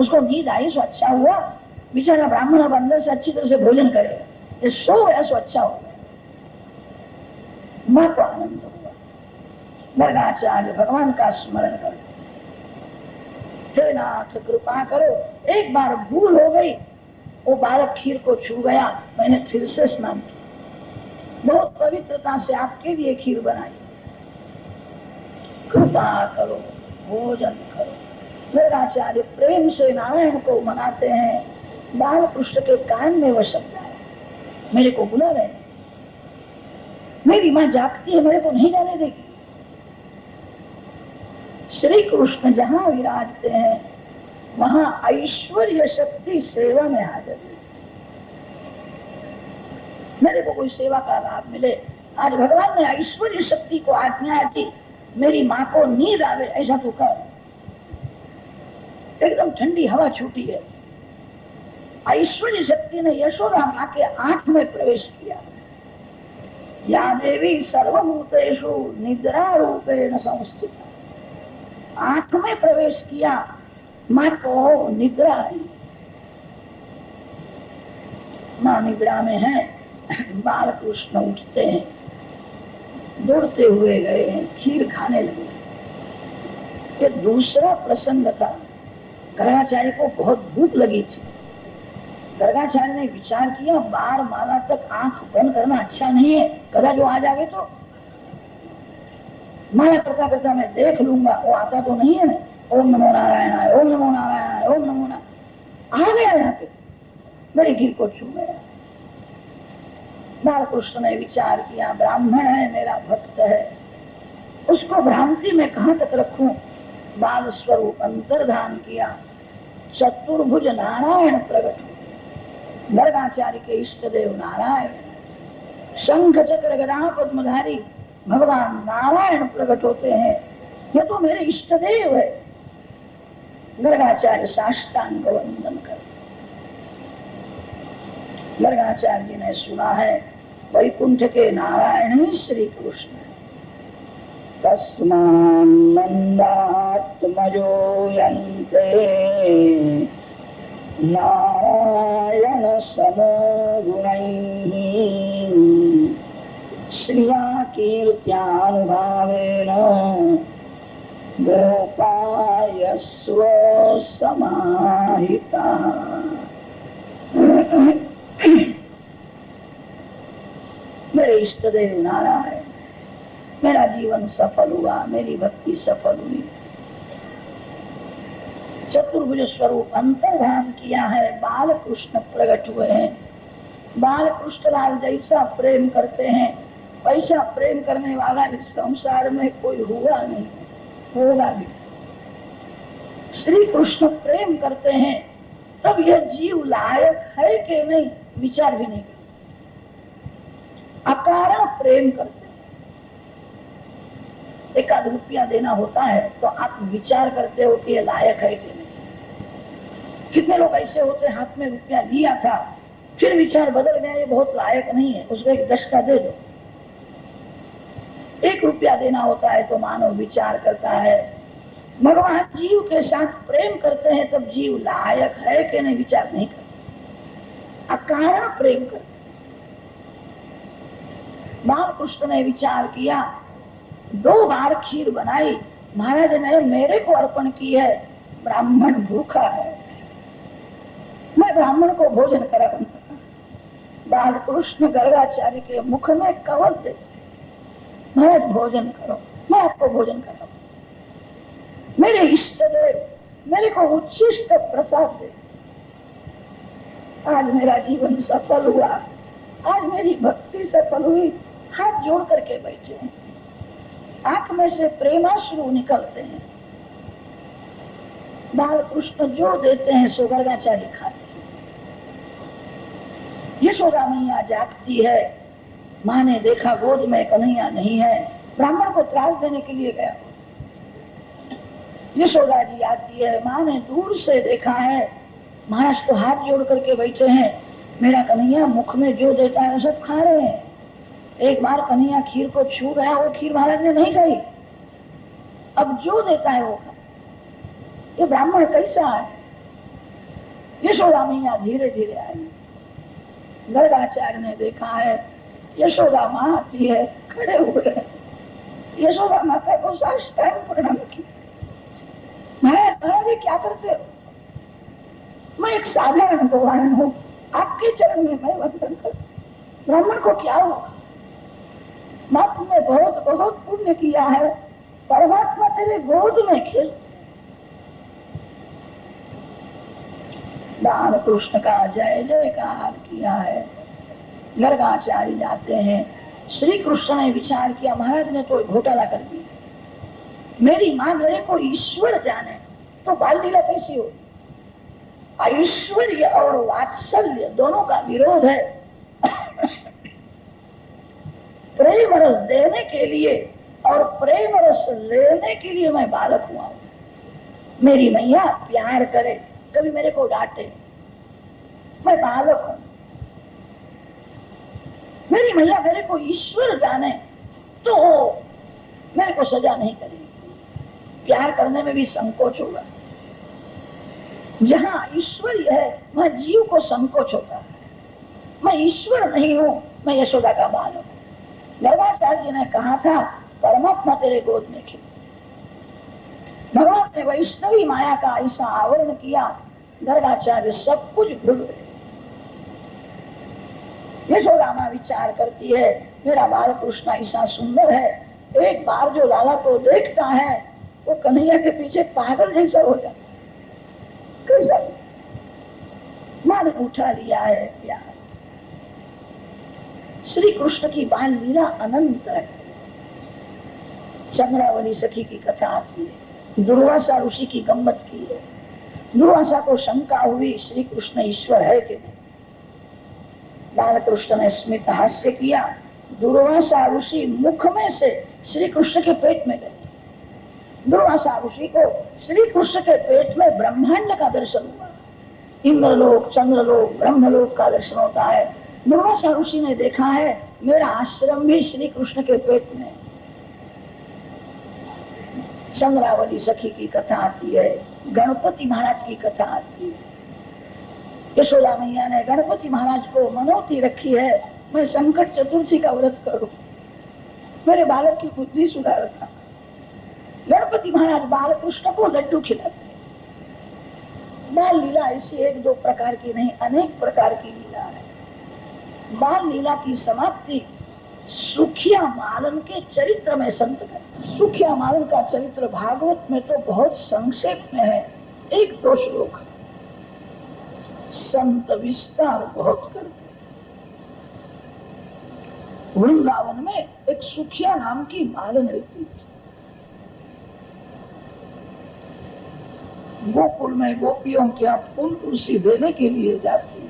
A: उसको नींद आई सो अच्छा हुआ, बेचारा ब्राह्मण अब अंदर से अच्छी तरह से भोजन करेगा, ये सो गया सो अच्छा हो गया। माँ को आनंद हुआ। गर्गाचार्य भगवान का स्मरण करते, हे नाथ कृपा करो, एक बार भूल हो गई, वो बालक खीर को छू गया, मैंने फिर से स्नान किया, बहुत पवित्रता से आपके लिए खीर बनाई, कृपा करो भोजन करो। गर्गाचार्य प्रेम से नारायण को मनाते हैं। बालकृष्ण के कान में वह शब्द आया, मेरे को बुला रहे, मेरी माँ जागती है, मेरे को नहीं जाने देगी। श्री कृष्ण जहाँ विराजते हैं वहां ऐश्वर्य शक्ति सेवा में हाजिर है। मेरे को कोई सेवा का लाभ मिले, आज भगवान ने ऐश्वर्य शक्ति को आज्ञा दी, मेरी माँ को नींद आवे ऐसा तो कर। एकदम ठंडी हवा छूटी है, ऐश्वर्य शक्ति ने यशोदा माँ के आंख में प्रवेश किया। या देवी सर्वभूतेषु निद्रा रूपेण संस्थिता, आंख में प्रवेश किया, माँ को निद्रा आई, माँ निद्रा में है। बालकृष्ण उठते हैं, दौड़ते हुए गए हैं, खीर खाने लगे। ये दूसरा प्रसंग था। गर्गाचार्य को बहुत भूख लगी थी। गर्गाचार्य ने विचार किया, 12 माला तक आंख बंद करना अच्छा नहीं है, कदा जो आ जावे तो। माला करता करता मैं देख लूंगा, वो आता तो नहीं है ना, ओम नमो नारायण, ओम नमो नारायण, ओम नमो नारायण, आ गया यहाँ पे, मेरे गिर को छू गया। बालकृष्ण ने विचार किया, ब्राह्मण है, मेरा भक्त है, उसको भ्रांति में कहां तक रखूं। बाल स्वरूप अंतर्धान किया, चतुर्भुज नारायण प्रकट हुए। गर्गाचार्य के इष्ट देव नारायण, शंख चक्र गदा पद्मधारी भगवान नारायण प्रकट होते हैं, ये तो मेरे इष्ट देव है। गर्गाचार्य साष्टांग वंदन कर। गर्गाचार्य जी ने सुना है वैकुंठ के नारायण ही श्री कृष्ण है। तस्मान् नन्दात्मजो यन्ते नारायण समो गुणैः श्रिया कीर्त्यानुभावेन गोपायस्व समाहितः। मेरे इष्ट देव नारायण, मेरा जीवन सफल हुआ, मेरी भक्ति सफल हुई। चतुर्भुज स्वरूप अंतर्धान किया है, बाल कृष्ण प्रकट हुए हैं। बाल कृष्ण लाल जैसा प्रेम करते हैं वैसा प्रेम करने वाला इस संसार में कोई हुआ नहीं, होगा भी। श्री कृष्ण प्रेम करते हैं तब यह जीव लायक है कि नहीं विचार भी नहीं करते, अकारण प्रेम करते हैं। एक आध रुपया देना होता है तो आप विचार करते हो कि ये लायक है कि नहीं। कितने लोग ऐसे होते, हाथ में रुपया लिया था फिर विचार बदल गया, ये बहुत लायक नहीं है, उसको 1 दशका दे दो। 1 रुपया देना होता है तो मानव विचार करता है। भगवान जीव के साथ प्रेम करते हैं तब जीव लायक है कि नहीं विचार नहीं करते, अकारण प्रेम करते। बालकृष्ण ने विचार किया, 2 बार खीर बनाई, महाराज ने मेरे को अर्पण की है, ब्राह्मण भूखा है, मैं ब्राह्मण को भोजन कराऊंगा। बालकृष्ण गर्गाचार्य के मुख में कवल देते, महाराज भोजन करो, मैं आपको भोजन कराऊं, मेरे इष्ट देव मेरे को उच्छिष्ट प्रसाद देते। आज मेरा जीवन सफल हुआ, आज मेरी भक्ति सफल हुई, हाथ जोड़ करके बैठे हैं, आंख में से प्रेमाश्रु निकलते हैं। बाल कृष्ण जो देते हैं सो गर्गाचार्य खाते हैं। यशोदा मैया जागती है, माँ ने देखा गोद में कन्हैया नहीं है, ब्राह्मण को त्रास देने के लिए गया। यशोदा जी आती है, माँ ने दूर से देखा है, महाराज तो हाथ जोड़ करके बैठे हैं, मेरा कन्हैया मुख में जो देता है वो सब खा रहे हैं। एक बार कन्हैया खीर को छू गया, वो खीर महाराज ने नहीं खाई, अब जो देता है वो खा। ये ब्राह्मण कैसा है? यशोदा मैया धीरे धीरे आई, गर्गाचार्य ने देखा है, यशोदा माँ आती है, खड़े हुए हैं। यशोदा माता को साष्टांग प्रणाम किया। महाराज क्या करते हो? मैं एक साधारण गवारण हूँ, आपके चरण में मैं वंदन कर। ब्राह्मण को क्या हुआ? माँ तुमने बहुत बहुत पुण्य किया है, परमात्मा तेरे गोद में खेल। बाल कृष्ण का जय जयकार किया है। गर्गाचार्य जाते हैं, श्री कृष्ण ने विचार किया, महाराज ने तो घोटाला कर दिया, मेरी माँ मेरे को ईश्वर जाने तो बाल लीला कैसी हो? ऐश्वर्य और वात्सल्य दोनों का विरोध है। प्रेम रस देने के लिए और प्रेम रस लेने के लिए मैं बालक हुआ हूं। मेरी मैया प्यार करे, कभी मेरे को डांटे, मैं बालक हूं। मेरी मैया मेरे को ईश्वर जाने तो मेरे को सजा नहीं करेगी, प्यार करने में भी संकोच होगा। जहां ईश्वरीय है वहां जीव को संकोच होता है। मैं ईश्वर नहीं हूं, मैं यशोदा का बालक हूं। गर्गाचार्य जी ने कहा था, परमात्मा तेरे गोद में खेल। भगवान ने वैष्णवी माया का ऐसा आवरण किया, गर्गाचार्य सब कुछ भूल गए। यशोदा मां विचार करती है, मेरा बाल कृष्ण ऐसा सुंदर है, एक बार जो लाला को देखता है वो कन्हैया के पीछे पागल जैसा हो जाता है। कैसा? मां ने उठा लिया है प्यार। श्री कृष्ण की बाल लीला अनंत है। चंद्रावली सखी की कथा आती है, दुर्वासा ऋषि की गम्मत की है। दुर्वासा को शंका हुई, श्री कृष्ण ईश्वर है कि नहीं। बाल कृष्ण ने स्मित हास्य किया। दुर्वासा ऋषि मुख में से श्री कृष्ण के पेट में गए। दुर्वासा ऋषि को श्री कृष्ण के पेट में ब्रह्मांड का दर्शन हुआ। इंद्रलोक, चंद्रलोक, ब्रह्मलोक का दर्शन होता है। दुर्वासा ऋषि ने देखा है, मेरा आश्रम भी श्री कृष्ण के पेट में। चंद्रावली सखी की कथा आती है, गणपति महाराज की कथा आती है। यशोदा मैया ने गणपति महाराज को मनौती रखी है, मैं संकट चतुर्थी का व्रत करूं, मेरे बालक की बुद्धि सुधारना। गणपति महाराज बाल कृष्ण को लड्डू खिलाते। बाल लीला ऐसी एक दो प्रकार की नहीं, अनेक प्रकार की लीला है। बाल लीला की समाप्ति सुखिया मालन के चरित्र में संत करते। सुखिया मालन का चरित्र भागवत में तो बहुत संक्षेप में है, एक दो श्लोक है। संत विस्तार बहुत करते। वृंदावन में एक सुखिया नाम की मालन रहती थी। गोकुल में गोपियों के यहाँ फूल तुलसी देने के लिए जाती है।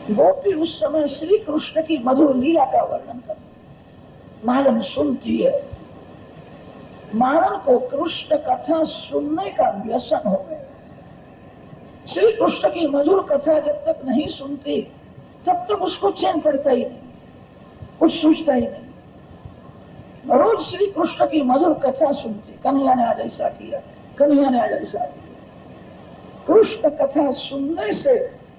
A: गोपी उस समय श्री कृष्ण की मधुर लीला का वर्णन करती। मालन सुनती है। मालन को कृष्ण कथा सुनने का व्यसन हो गया। श्री कृष्ण की मधुर कथा जब तक नहीं सुनती तब तक उसको चैन पड़ता ही नहीं, कुछ सोचता ही नहीं। रोज श्री कृष्ण की मधुर कथा सुनती, कन्हैया ने आज ऐसा किया, कन्हैया ने आज ऐसा किया। कृष्ण कथा सुनने से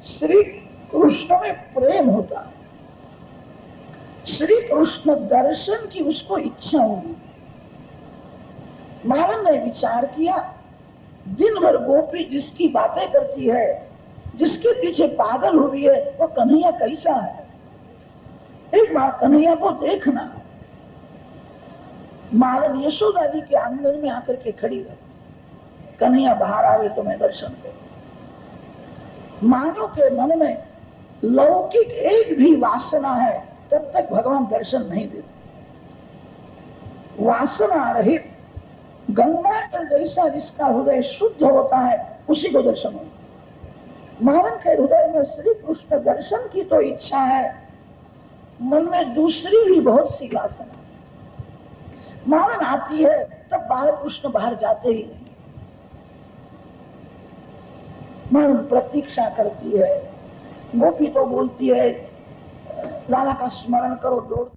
A: श्री कृष्ण में प्रेम होता है। श्री कृष्ण दर्शन की उसको इच्छा होगी। मालन ने विचार किया, दिन भर गोपी जिसकी बातें करती है, जिसके पीछे पागल हुई है, वो कन्हैया कैसा है, एक बार कन्हैया को देखना। मालन यशोदा जी के आंगन में आकर के खड़ी रही, कन्हैया बाहर आवे तो मैं दर्शन करूं। मानो के मन में लौकिक एक भी वासना है तब तक भगवान दर्शन नहीं देते। वासना रहित गंगा जल जैसा जिसका हृदय शुद्ध होता है उसी को दर्शन होता है। मानव के हृदय में श्री कृष्ण दर्शन की तो इच्छा है, मन में दूसरी भी बहुत सी वासना। मानव आती है तब बाल कृष्ण बाहर जाते ही नहीं। मानव प्रतीक्षा करती है। गोपी तो बोलती है लाला का स्मरण करो, दौड़